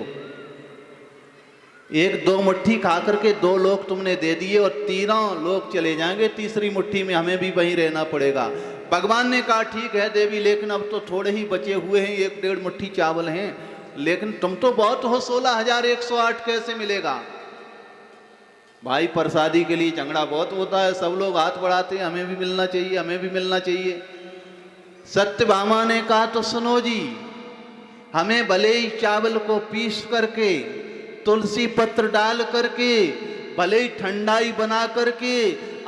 A: एक दो मुट्ठी खा करके 2 लोग तुमने दे दिए और 3 लोग चले जाएंगे, तीसरी मुट्ठी में हमें भी वहीं रहना पड़ेगा। भगवान ने कहा ठीक है देवी, लेकिन अब तो थोड़े ही बचे हुए हैं, 1-1.5 मुट्ठी चावल हैं, लेकिन तुम तो बहुत हो, 16,108 कैसे मिलेगा? भाई प्रसादी के लिए झगड़ा बहुत होता है, सब लोग हाथ बढ़ाते हैं, हमें भी मिलना चाहिए, हमें भी मिलना चाहिए। सत्यभामा ने कहा तो सुनो जी, हमें भले ही चावल को पीस करके, तुलसी पत्र डाल करके, भले ही ठंडाई बना करके,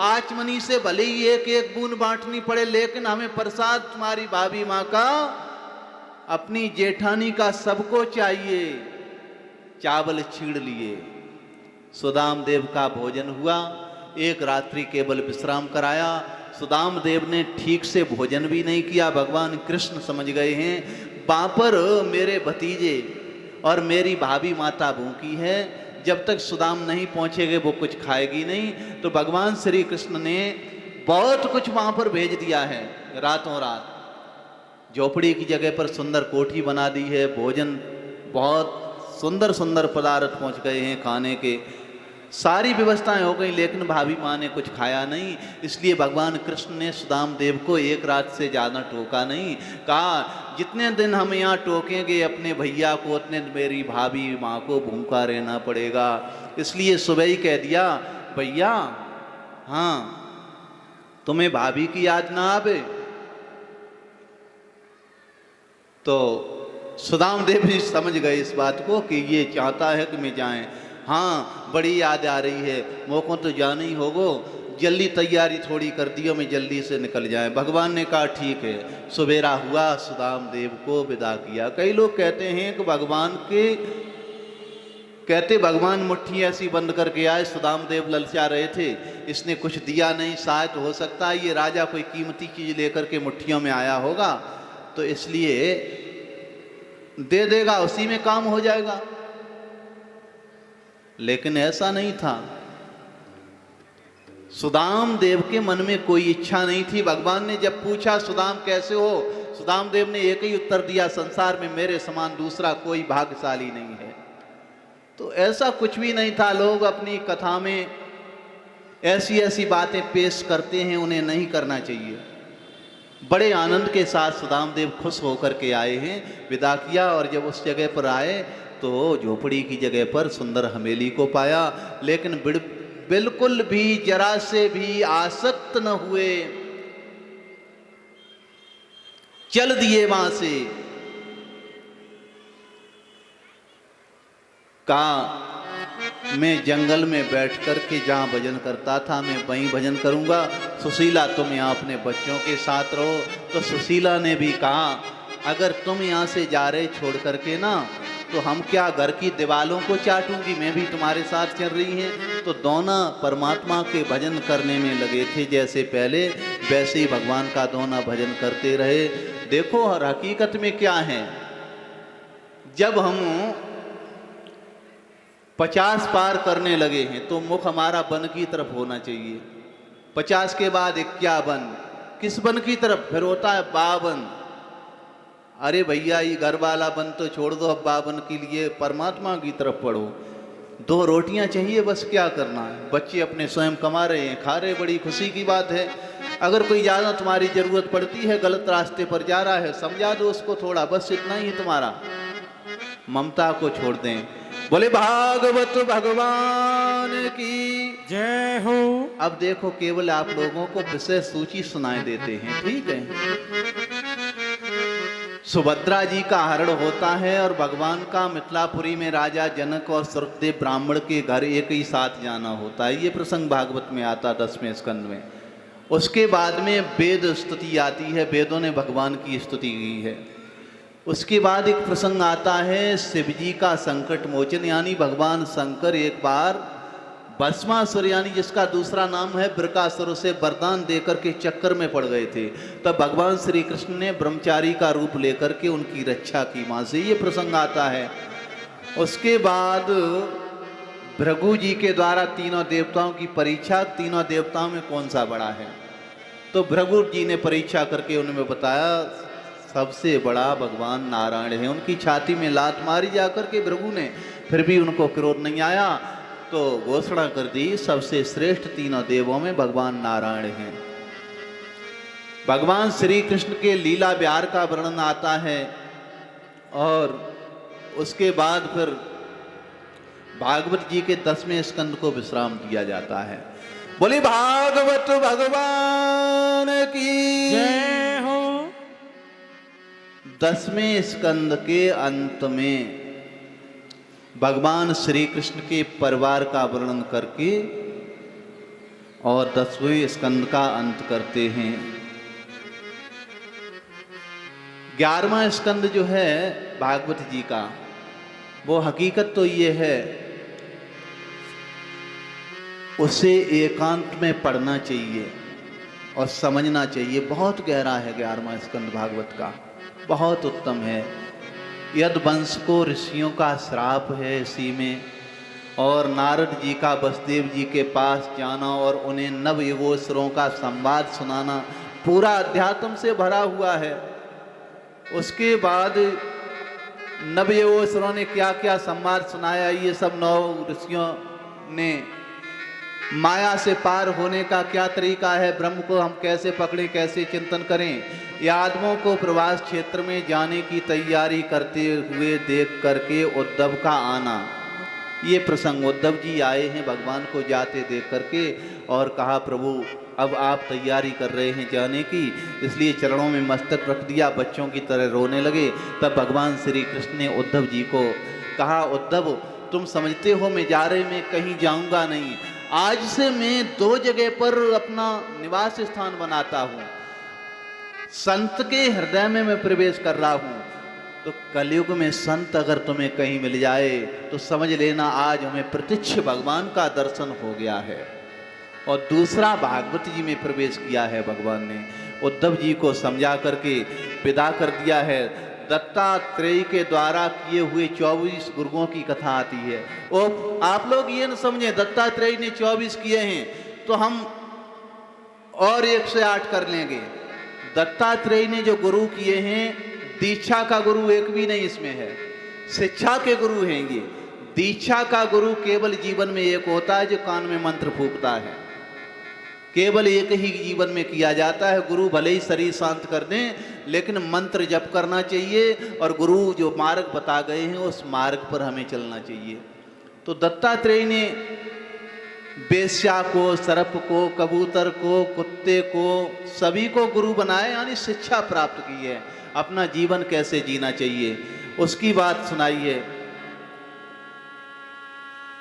A: आचमनी से भले ही 1-1 बूंद बांटनी पड़े, लेकिन हमें प्रसाद तुम्हारी भाभी माँ का, अपनी जेठानी का सबको चाहिए। चावल छीड़ लिए, सुदाम देव का भोजन हुआ, एक रात्रि केवल विश्राम कराया। सुदाम देव ने ठीक से भोजन भी नहीं किया। भगवान कृष्ण समझ गए हैं वहां पर मेरे भतीजे और मेरी भाभी माता भूखी है, जब तक सुदाम नहीं पहुंचेंगे वो कुछ खाएगी नहीं। तो भगवान श्री कृष्ण ने बहुत कुछ वहां पर भेज दिया है। रातों रात झोपड़ी की जगह पर सुंदर कोठी बना दी है, भोजन बहुत सुंदर सुंदर पदार्थ पहुंच गए हैं खाने के, सारी व्यवस्थाएं हो गई, लेकिन भाभी माँ ने कुछ खाया नहीं। इसलिए भगवान कृष्ण ने सुदाम देव को एक रात से ज़्यादा टोका नहीं, कहा जितने दिन हम यहाँ टोकेंगे अपने भैया को, उतने मेरी भाभी माँ को भूखा रहना पड़ेगा। इसलिए सुबह ही कह दिया, भैया हाँ तुम्हें भाभी की याद ना आवे? तो सुदाम देव भी समझ गए इस बात को कि ये चाहता है कि मैं जाएं। हाँ बड़ी याद आ रही है, मोको तो जाना ही होगो, जल्दी तैयारी थोड़ी कर दियो, मैं जल्दी से निकल जाए। भगवान ने कहा ठीक है। सवेरा हुआ, सुदाम देव को विदा किया। कई लोग कहते हैं कि भगवान मुट्ठी ऐसी बंद करके आए, सुदाम देव ललचा रहे थे, इसने कुछ दिया नहीं, शायद हो सकता है ये राजा कोई कीमती चीज लेकर के मुट्ठियों में आया होगा, तो इसलिए दे देगा, उसी में काम हो जाएगा। लेकिन ऐसा नहीं था। सुदाम देव के मन में कोई इच्छा नहीं थी। भगवान ने जब पूछा सुदाम कैसे हो, सुदाम देव ने एक ही उत्तर दिया, संसार में मेरे समान दूसरा कोई भाग्यशाली नहीं है। तो ऐसा कुछ भी नहीं था। लोग अपनी कथा में ऐसी ऐसी बातें पेश करते हैं, उन्हें नहीं करना चाहिए। बड़े आनंद के साथ सुदाम देव खुश होकर के आए हैं, विदा किया। और जब उस जगह पर आए तो झोपड़ी की जगह पर सुंदर हवेली को पाया, लेकिन बिल्कुल भी जरा से भी आसक्त न हुए, चल दिए वहां से। कहा मैं जंगल में बैठ कर के जहाँ भजन करता था मैं वहीं भजन करूंगा, सुशीला तुम यहाँ अपने बच्चों के साथ रहो। तो सुशीला ने भी कहा अगर तुम यहाँ से जा रहे छोड़ करके ना, तो हम क्या घर की दीवालों को चाटूंगी, मैं भी तुम्हारे साथ चल रही हैं। तो दोनों परमात्मा के भजन करने में लगे थे, जैसे पहले वैसे ही भगवान का दोनों भजन करते रहे। देखो और हकीकत में क्या है, जब हम 50 पार करने लगे हैं तो मुख हमारा वन की तरफ होना चाहिए। 50 के बाद 51, किस वन की तरफ? फिर होता है 52। अरे भैया ये घर वाला वन तो छोड़ दो, अब 52 के लिए परमात्मा की तरफ पढ़ो। 2 रोटियां चाहिए, बस क्या करना है। बच्चे अपने स्वयं कमा रहे हैं, खा रहे, बड़ी खुशी की बात है। अगर कोई ज़्यादा तुम्हारी ज़रूरत पड़ती है, गलत रास्ते पर जा रहा है, समझा दो उसको थोड़ा, बस इतना ही तुम्हारा। ममता को छोड़ दें। बोले भागवत भगवान की
B: जय हो।
A: अब देखो, केवल आप लोगों को विषय सूची सुनाई देते हैं, ठीक है। सुभद्रा जी का हरण होता है और भगवान का मिथिलापुरी में राजा जनक और सुरदेव ब्राह्मण के घर एक ही साथ जाना होता है। ये प्रसंग भागवत में आता 10वें स्कंद में। उसके बाद में वेद स्तुति आती है, वेदों ने भगवान की स्तुति की है। उसके बाद एक प्रसंग आता है शिव जी का संकट मोचन, यानी भगवान शंकर एक बार भस्मासुर यानी जिसका दूसरा नाम है बृकासुर से वरदान देकर के चक्कर में पड़ गए थे। तब भगवान श्री कृष्ण ने ब्रह्मचारी का रूप लेकर के उनकी रक्षा की मां से, ये प्रसंग आता है। उसके बाद भृगु जी के द्वारा तीनों देवताओं की परीक्षा, तीनों देवताओं में कौन सा बड़ा है। तो भृगु जी ने परीक्षा करके उन्हें बताया सबसे बड़ा भगवान नारायण है। उनकी छाती में लात मारी जाकर के भृगु ने, फिर भी उनको क्रोध नहीं आया, तो घोषणा कर दी सबसे श्रेष्ठ तीनों देवों में भगवान नारायण हैं। भगवान श्री कृष्ण के लीला विहार का वर्णन आता है और उसके बाद फिर भागवत जी के 10वें स्कंद को विश्राम दिया जाता है। बोले भागवत भगवान की
B: जय हो।
A: 10वें स्कंद के अंत में भगवान श्री कृष्ण के परिवार का वर्णन करके और 10वें स्कंद का अंत करते हैं। 11वां स्कंद जो है भागवत जी का, वो हकीकत तो ये है उसे एकांत में पढ़ना चाहिए और समझना चाहिए। बहुत गहरा है 11वां स्कंद भागवत का, बहुत उत्तम है। यदुवंश को ऋषियों का श्राप है इसी में, और नारद जी का वसुदेव जी के पास जाना और उन्हें नवयुगोत्सरों का संवाद सुनाना पूरा अध्यात्म से भरा हुआ है। उसके बाद नवयुगोत्सरों ने क्या क्या संवाद सुनाया, ये सब 9 ऋषियों ने माया से पार होने का क्या तरीका है, ब्रह्म को हम कैसे पकड़ें, कैसे चिंतन करें, यादवों को प्रवास क्षेत्र में जाने की तैयारी करते हुए देख करके उद्धव का आना, ये प्रसंग। उद्धव जी आए हैं भगवान को जाते देख करके और कहा प्रभु अब आप तैयारी कर रहे हैं जाने की, इसलिए चरणों में मस्तक रख दिया, बच्चों की तरह रोने लगे। तब भगवान श्री कृष्ण ने उद्धव जी को कहा, उद्धव तुम समझते हो मैं जा रहे, मैं कहीं जाऊंगा नहीं। आज से मैं 2 जगह पर अपना निवास स्थान बनाता हूं। संत के हृदय में मैं प्रवेश कर रहा हूं। तो कलयुग में संत अगर तुम्हें कहीं मिल जाए तो समझ लेना आज हमें प्रत्यक्ष भगवान का दर्शन हो गया है। और दूसरा भागवत जी में प्रवेश किया है भगवान ने, उद्धव जी को समझा करके विदा कर दिया है। दत्तात्रेय के द्वारा किए हुए 24 गुरुओं की कथा आती है। और आप लोग ये न समझें दत्तात्रेय ने 24 किए हैं तो हम और 108 कर लेंगे। दत्तात्रेय ने जो गुरु किए हैं, दीक्षा का गुरु एक भी नहीं इसमें है, शिक्षा के गुरु हैं ये। दीक्षा का गुरु केवल जीवन में एक होता है जो कान में मंत्र फूंकता है, केवल एक ही जीवन में किया जाता है। गुरु भले ही शरीर शांत कर दें लेकिन मंत्र जप करना चाहिए और गुरु जो मार्ग बता गए हैं उस मार्ग पर हमें चलना चाहिए। तो दत्तात्रेय ने वेश्या को, सर्प को, कबूतर को, कुत्ते को, सभी को गुरु बनाया, यानी शिक्षा प्राप्त की है, अपना जीवन कैसे जीना चाहिए उसकी बात सुनाई है।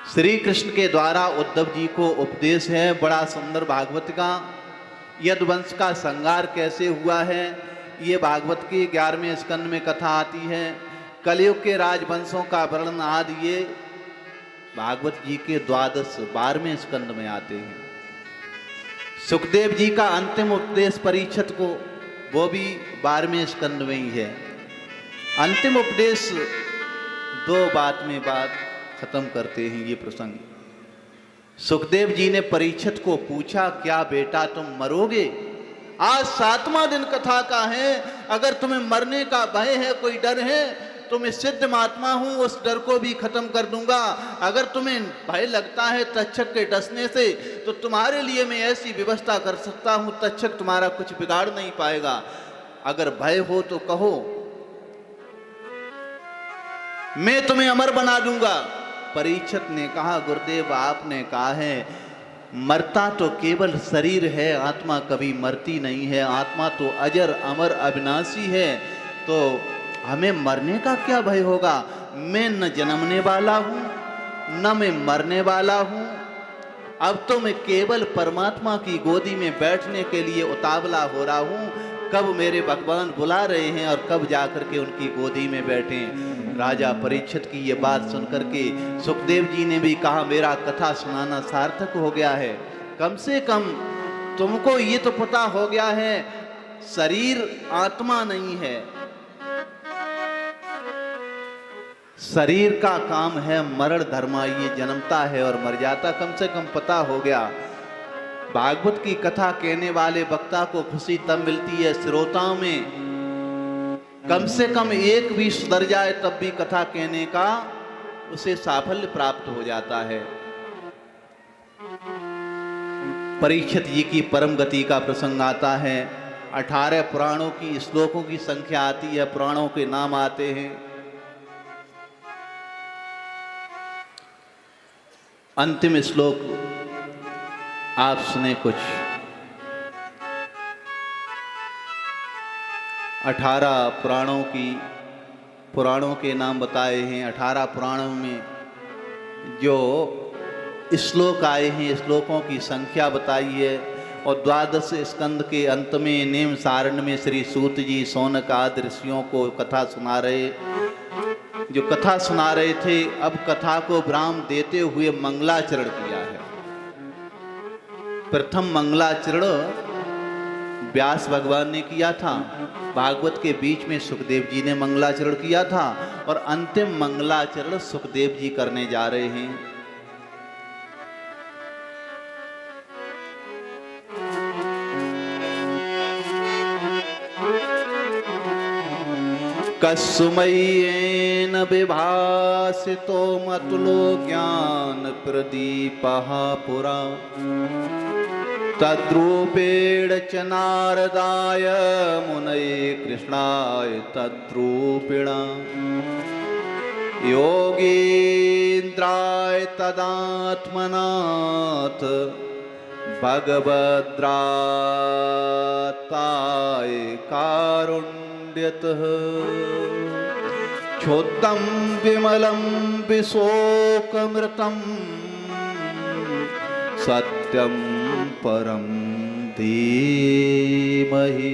A: श्री कृष्ण के द्वारा उद्धव जी को उपदेश है बड़ा सुंदर भागवत का। यदुवंश का संहार कैसे हुआ है ये भागवत के 11वें स्कंद में कथा आती है। कलयुग के राजवंशों का वर्णन आदि ये भागवत जी के 12वें स्कंद में आते हैं। सुखदेव जी का अंतिम उपदेश परीक्षित को, वो भी 12वें स्कंद में ही है। अंतिम उपदेश 2 बात में बात खत्म करते हैं ये प्रसंग। सुखदेव जी ने परीक्षित को पूछा, क्या बेटा तुम मरोगे? आज 7वां दिन कथा का है, अगर तुम्हें मरने का भय है, कोई डर है तो मैं सिद्ध महात्मा हूं, उस डर को भी खत्म कर दूंगा। अगर तुम्हें भय लगता है तक्षक के डसने से, तो तुम्हारे लिए मैं ऐसी व्यवस्था कर सकता हूं, तक्षक तुम्हारा कुछ बिगाड़ नहीं पाएगा। अगर भय हो तो कहो, मैं तुम्हें अमर बना दूंगा। परीक्षित ने कहा, गुरुदेव आपने कहा है मरता तो केवल शरीर है, आत्मा कभी मरती नहीं है, आत्मा तो अजर अमर अविनाशी है, तो हमें मरने का क्या भय होगा? मैं न जन्मने वाला हूं न मैं मरने वाला हूं। अब तो मैं केवल परमात्मा की गोदी में बैठने के लिए उतावला हो रहा हूं, कब मेरे भगवान बुला रहे हैं और कब जाकर के उनकी गोदी में बैठें। राजा परीक्षित की ये बात सुनकर के सुखदेव जी ने भी कहा, मेरा कथा सुनाना सार्थक हो गया है। कम से कम तुमको ये तो पता हो गया है शरीर आत्मा नहीं है, शरीर का काम है मरण धर्मा, ये जन्मता है और मर जाता, कम से कम पता हो गया। भागवत की कथा कहने वाले वक्ता को खुशी तब मिलती है श्रोताओं में कम से कम एक भी सुधर जाए, तब भी कथा कहने का उसे साफल्य प्राप्त हो जाता है। परीक्षित जी की परम गति का प्रसंग आता है। 18 पुराणों की श्लोकों की संख्या आती है, पुराणों के नाम आते हैं। अंतिम श्लोक आप सुने कुछ। 18 पुराणों के नाम बताए हैं। 18 पुराणों में जो श्लोक आए हैं, श्लोकों की संख्या बताई है। और 12 स्कंद के अंत में नेम सारण में श्री सूत जी शौनक आदि ऋषियों को कथा सुना रहे थे। अब कथा को विराम देते हुए मंगलाचरण किया है। प्रथम मंगलाचरण व्यास भगवान ने किया था, भागवत के बीच में सुखदेव जी ने मंगलाचरण किया था, और अंतिम मंगलाचरण सुखदेव जी करने जा रहे हैं। कस्मयेन विभासितो मतुलो ज्ञान प्रदीपः पुरा तद्रूपेण च नारदाय मुनये कृष्णाय तद्रूपिणा योगीन्द्राय तदात्मनाथ भगवद्राताय कारुण्यतः क्षुद्धं विमलं विशोकमृतं सत्यं परम धीमहि।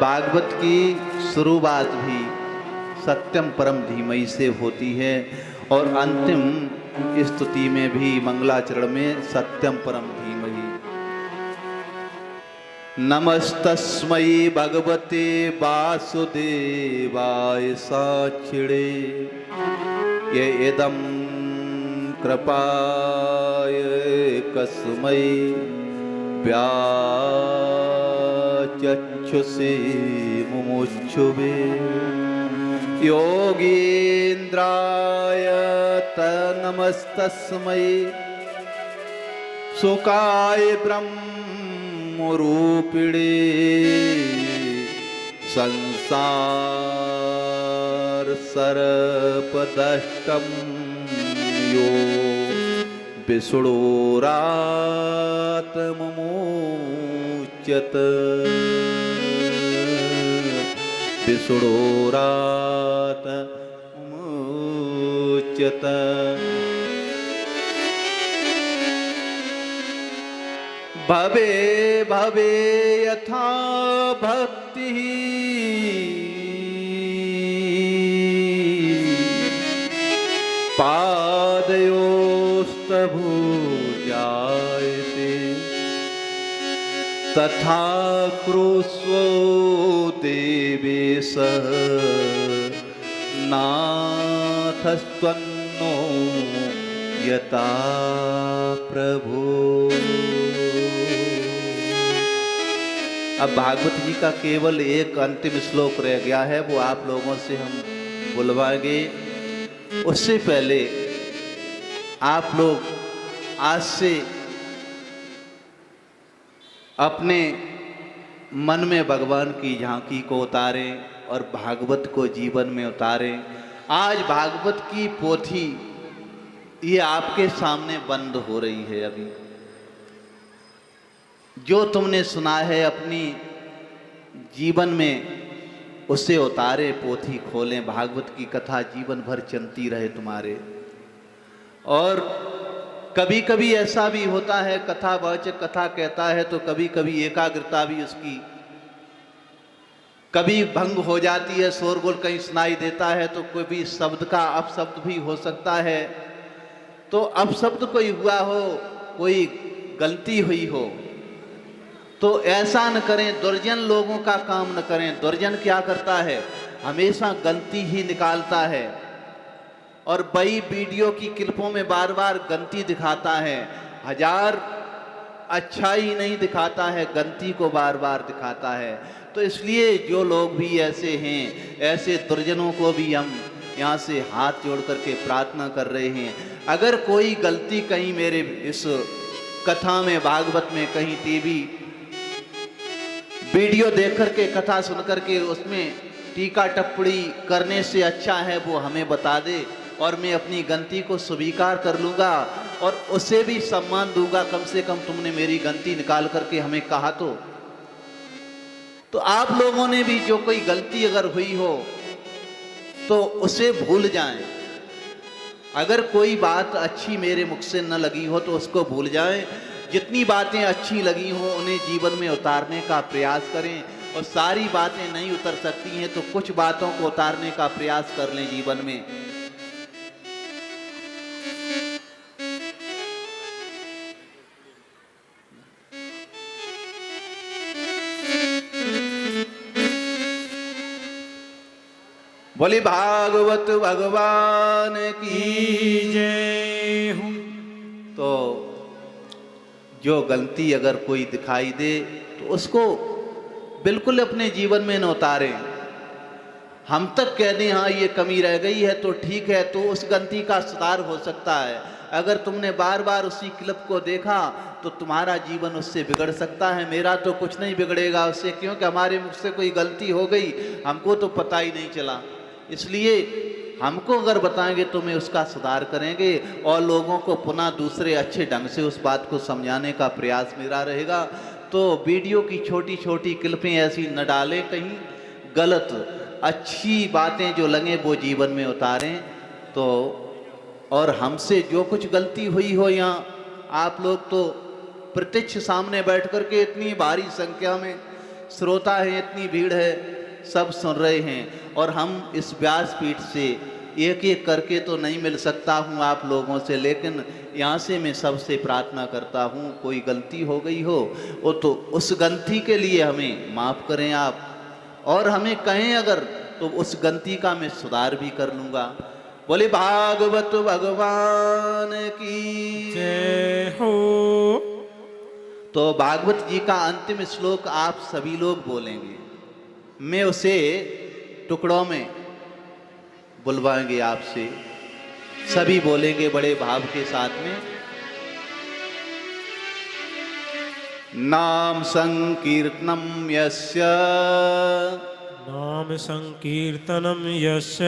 A: भागवत की शुरुआत भी सत्यम परम धीमहि से होती है, और अंतिम स्तुति में भी मंगलाचरण में सत्यम परम धीमहि। नमस्तस्मै भगवते वासुदेवाय साक्षिणे ये इदं कृपाय कस्मै व्याचक्षुषे मुमुक्षुवे योगीन्द्राय तन्नमस्तस्मै सुखाय ब्रह्मरूपिणे संसार सर्पदष्टं यो विषुडोरात्ममुच्यत विषुडोरात्ममुच्यत। भवे भवे यथा भक्ति पादयोस्तभुजायते तथा कुरुष्व देवेश नाथस्त्वन्नो यथा प्रभो। अब भागवत जी का केवल एक अंतिम श्लोक रह गया है, वो आप लोगों से हम बुलवाएंगे। उससे पहले आप लोग आज से अपने मन में भगवान की झांकी को उतारें और भागवत को जीवन में उतारें। आज भागवत की पोथी ये आपके सामने बंद हो रही है। अभी जो तुमने सुना है अपनी जीवन में उसे उतारे, पोथी खोलें, भागवत की कथा जीवन भर चलती रहे तुम्हारे। और कभी कभी ऐसा भी होता है, कथावाचक कथा कहता है तो कभी कभी एकाग्रता भी उसकी कभी भंग हो जाती है, शोरगुल कहीं सुनाई देता है तो कोई भी शब्द का अपशब्द भी हो सकता है। तो अपशब्द कोई हुआ हो, कोई गलती हुई हो तो ऐसा न करें, दुर्जन लोगों का काम न करें। दुर्जन क्या करता है, हमेशा गलती ही निकालता है और बड़ी वीडियो की क्लिपों में बार बार गलती दिखाता है। हजार अच्छाई नहीं दिखाता है, गलती को बार बार दिखाता है। तो इसलिए जो लोग भी ऐसे हैं, ऐसे दुर्जनों को भी हम यहाँ से हाथ जोड़ करके प्रार्थना कर रहे हैं। अगर कोई गलती कहीं मेरे इस कथा में, भागवत में, कहीं टीवी वीडियो देख करके, कथा सुन करके उसमें टीका टिप्पणी करने से अच्छा है वो हमें बता दे और मैं अपनी गलती को स्वीकार कर लूँगा और उसे भी सम्मान दूंगा। कम से कम तुमने मेरी गलती निकाल करके हमें कहा तो आप लोगों ने भी जो कोई गलती अगर हुई हो तो उसे भूल जाएं। अगर कोई बात अच्छी मेरे मुख से न लगी हो तो उसको भूल जाएं। जितनी बातें अच्छी लगी हो उन्हें जीवन में उतारने का प्रयास करें और सारी बातें नहीं उतर सकती हैं तो कुछ बातों को उतारने का प्रयास कर लें जीवन में। बोली भागवत भगवान की
B: जय हो।
A: तो जो गलती अगर कोई दिखाई दे तो उसको बिल्कुल अपने जीवन में न उतारें। हम तक कह दें हाँ ये कमी रह गई है तो ठीक है, तो उस गलती का सुधार हो सकता है। अगर तुमने बार बार उसी क्लिप को देखा तो तुम्हारा जीवन उससे बिगड़ सकता है। मेरा तो कुछ नहीं बिगड़ेगा उससे, क्योंकि हमारे मुख से कोई गलती हो गई, हमको तो पता ही नहीं चला। इसलिए हमको अगर बताएंगे तो मैं उसका सुधार करेंगे और लोगों को पुनः दूसरे अच्छे ढंग से उस बात को समझाने का प्रयास मेरा रहेगा। तो वीडियो की छोटी छोटी क्लिपें ऐसी न डालें कहीं गलत, अच्छी बातें जो लगे वो जीवन में उतारें। तो और हमसे जो कुछ गलती हुई हो, यहाँ आप लोग तो प्रत्यक्ष सामने बैठ कर के इतनी भारी संख्या में श्रोता है, इतनी भीड़ है, सब सुन रहे हैं और हम इस व्यासपीठ से एक एक करके तो नहीं मिल सकता हूँ आप लोगों से, लेकिन यहाँ से मैं सबसे प्रार्थना करता हूँ कोई गलती हो गई हो वो तो उस गलती के लिए हमें माफ़ करें आप, और हमें कहें अगर तो उस गलती का मैं सुधार भी कर लूँगा। बोले भागवत भगवान की
B: जय हो।
A: तो भागवत जी का अंतिम श्लोक आप सभी लोग बोलेंगे, मैं उसे टुकड़ों में बुलवाएंगे आपसे, सभी बोलेंगे बड़े भाव के साथ में। नाम संकीर्तनम यस्य
B: नाम संकीर्तनम यस्य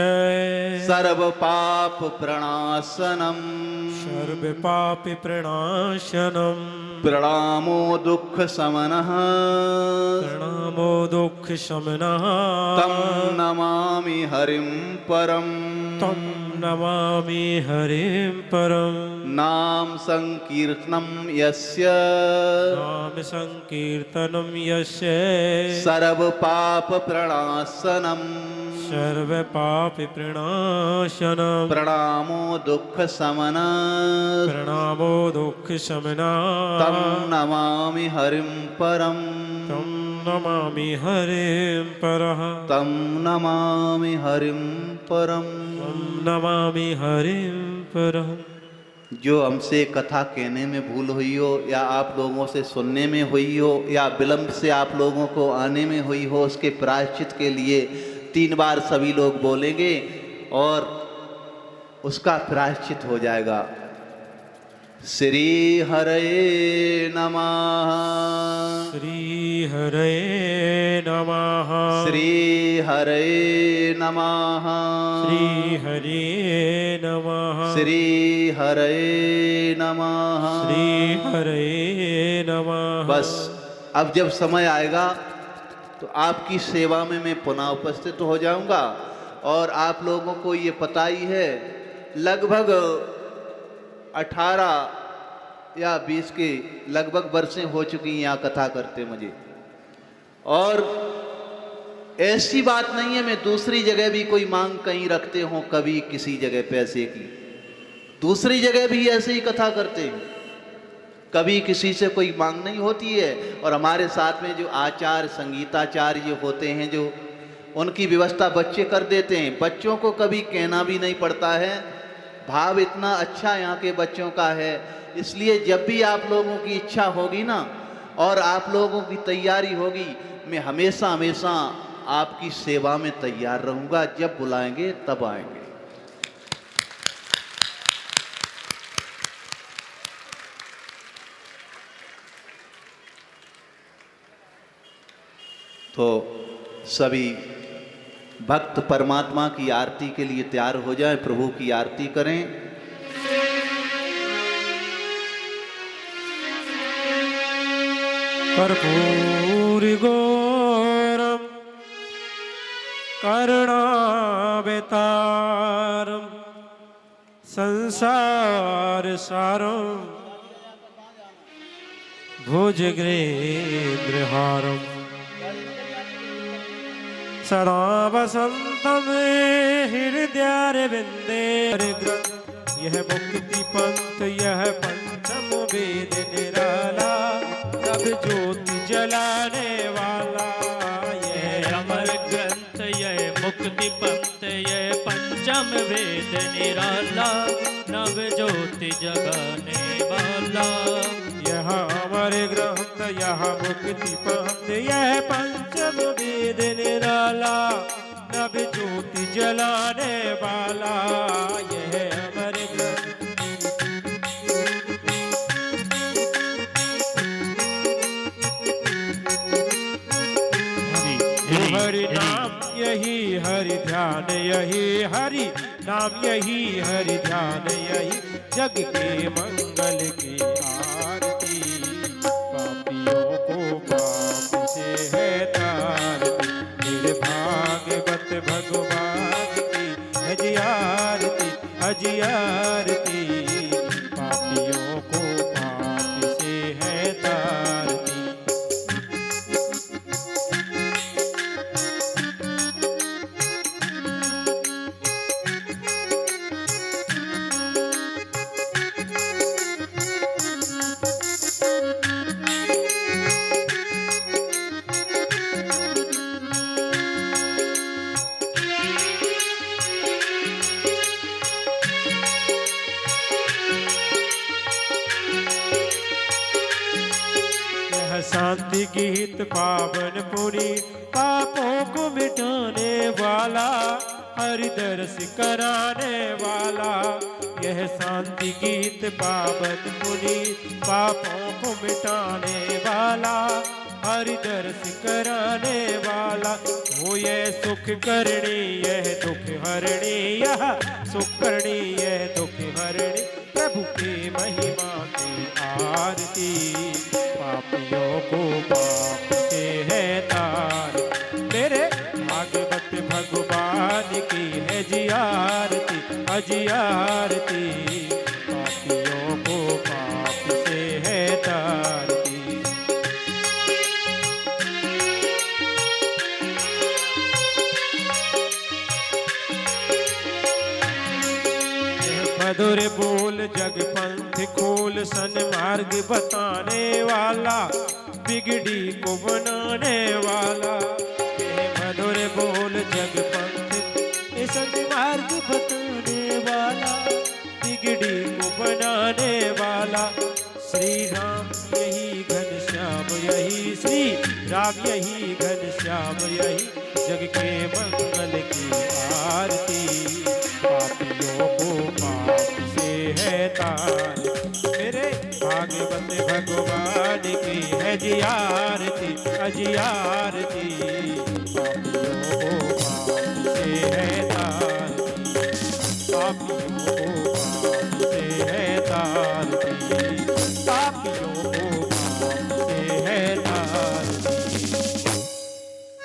A: सर्व पाप प्रणाशनम
B: सर्व पाप प्रणाशनम
A: प्रणामो दुख समनः
B: प्रणामो दुख शमनः
A: तम नमामि हरिं परम
B: तम नमामि हरिं परम।
A: नाम संकीर्तनम यस्य
B: नाम संकीर्तनम यस्य
A: सर्व पाप प्रणाशनम
B: सर्व पाप प्रणाशनम
A: प्रणामो दुख समनः
B: प्रणामो दुख शमनः
A: तम नमामि हरिं परम
B: तम नमामि हरिं परः
A: तम नमामि हरिं परम।
B: तम नमामि हरिं परः।
A: जो हमसे कथा कहने में भूल हुई हो या आप लोगों से सुनने में हुई हो या विलंब से आप लोगों को आने में हुई हो, उसके प्रायश्चित के लिए 3 बार सभी लोग बोलेंगे और उसका प्रायश्चित हो जाएगा। श्री हरे नमः,
B: श्री हरे नमः,
A: श्री हरे नमः,
B: श्री हरे नमः,
A: श्री हरे नमः,
B: श्री हरे नमः।
A: बस अब जब समय आएगा तो आपकी सेवा में मैं पुनः उपस्थित हो जाऊंगा। और आप लोगों को ये पता ही है, लगभग 18 या 20 के लगभग वर्षें हो चुकी हैं यहाँ कथा करते मुझे। और ऐसी बात नहीं है मैं दूसरी जगह भी कोई मांग कहीं रखते हो, कभी किसी जगह पैसे की, दूसरी जगह भी ऐसे ही कथा करते हैं, कभी किसी से कोई मांग नहीं होती है। और हमारे साथ में जो आचार्य संगीताचार्य होते हैं, जो उनकी व्यवस्था बच्चे कर देते हैं, बच्चों को कभी कहना भी नहीं पड़ता है। भाव इतना अच्छा यहाँ के बच्चों का है, इसलिए जब भी आप लोगों की इच्छा होगी ना और आप लोगों की तैयारी होगी, मैं हमेशा हमेशा आपकी सेवा में तैयार रहूँगा। जब बुलाएंगे तब आएंगे। तो सभी भक्त परमात्मा की आरती के लिए तैयार हो जाए, प्रभु की आरती करें।
B: कर्पूरी गौरम करुणावतारम संसार सारम भुजगेन्द्रहारम सदा वसंतम हृदयारविंदे। यह मुक्ति पंथ यह पंचम वेद निराला, सब ज्योति जलाने वाला।
C: यह अमर ग्रंथ यह मुक्ति पंथ यह पंचम वेद निराला, नव ज्योति जगाने वाला।
B: यह अमर ग्रंथ यह मुक्ति पंथ यह पंचम वेद निराला, नव ज्योति जलाने वाला। यह अमर ग्रंथ हरि नाम यही हरि ध्यान यही हरि नाम यही हरि ध्यान यही जग के मंगल की आरती। पापियों को पाप से है तारती, निर्भाग्यवत भगवान की हजी आरती हजी आरती। पापियों को पाप से है तारती। शांति गीत पावन पुरी पापों को मिटाने वाला, हरि दर्श कराने वाला। यह शांति गीत पावन पुरी पापों को मिटाने वाला, हरि दर्श कराने वाला। हो यह सुख करणी यह दुख हरणी, यह सुख करणी यह दुख हरणी। प्रभु की महिमा की आरती, पापियों को पाप से है तार। मेरे भागवत भगवान की है जी आरती अजी आरती। पापियों को पाप से है तारती। मधुर बोल जग पंथ खोल सन्मार्ग बताने वाला, बिगड़ी को बनाने वाला। मधुर बोल जग पंथ सन्मार्ग बताने वाला, बिगड़ी को बनाने जगाने वाला। श्री राम यही घनश्याम यही, श्री राम यही घनश्याम यही, जग के मंगल की आरती। पापियों को पाप से है तार, मेरे भागवत भगवान की है जी आरती, अजी आरती। पापियों को पाप से है तार, पापियों को पाप से है तारती, पापियों को पाप से है तारती।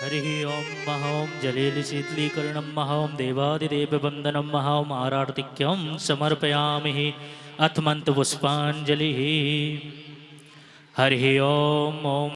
C: हरि ओम महोम जलेल शीतलीकरणं महोम देवादिदेव वंदनं महोम आरार्तिक्यं समर्पयामि अथ मंत्र पुष्पांजलि। हरि ओम।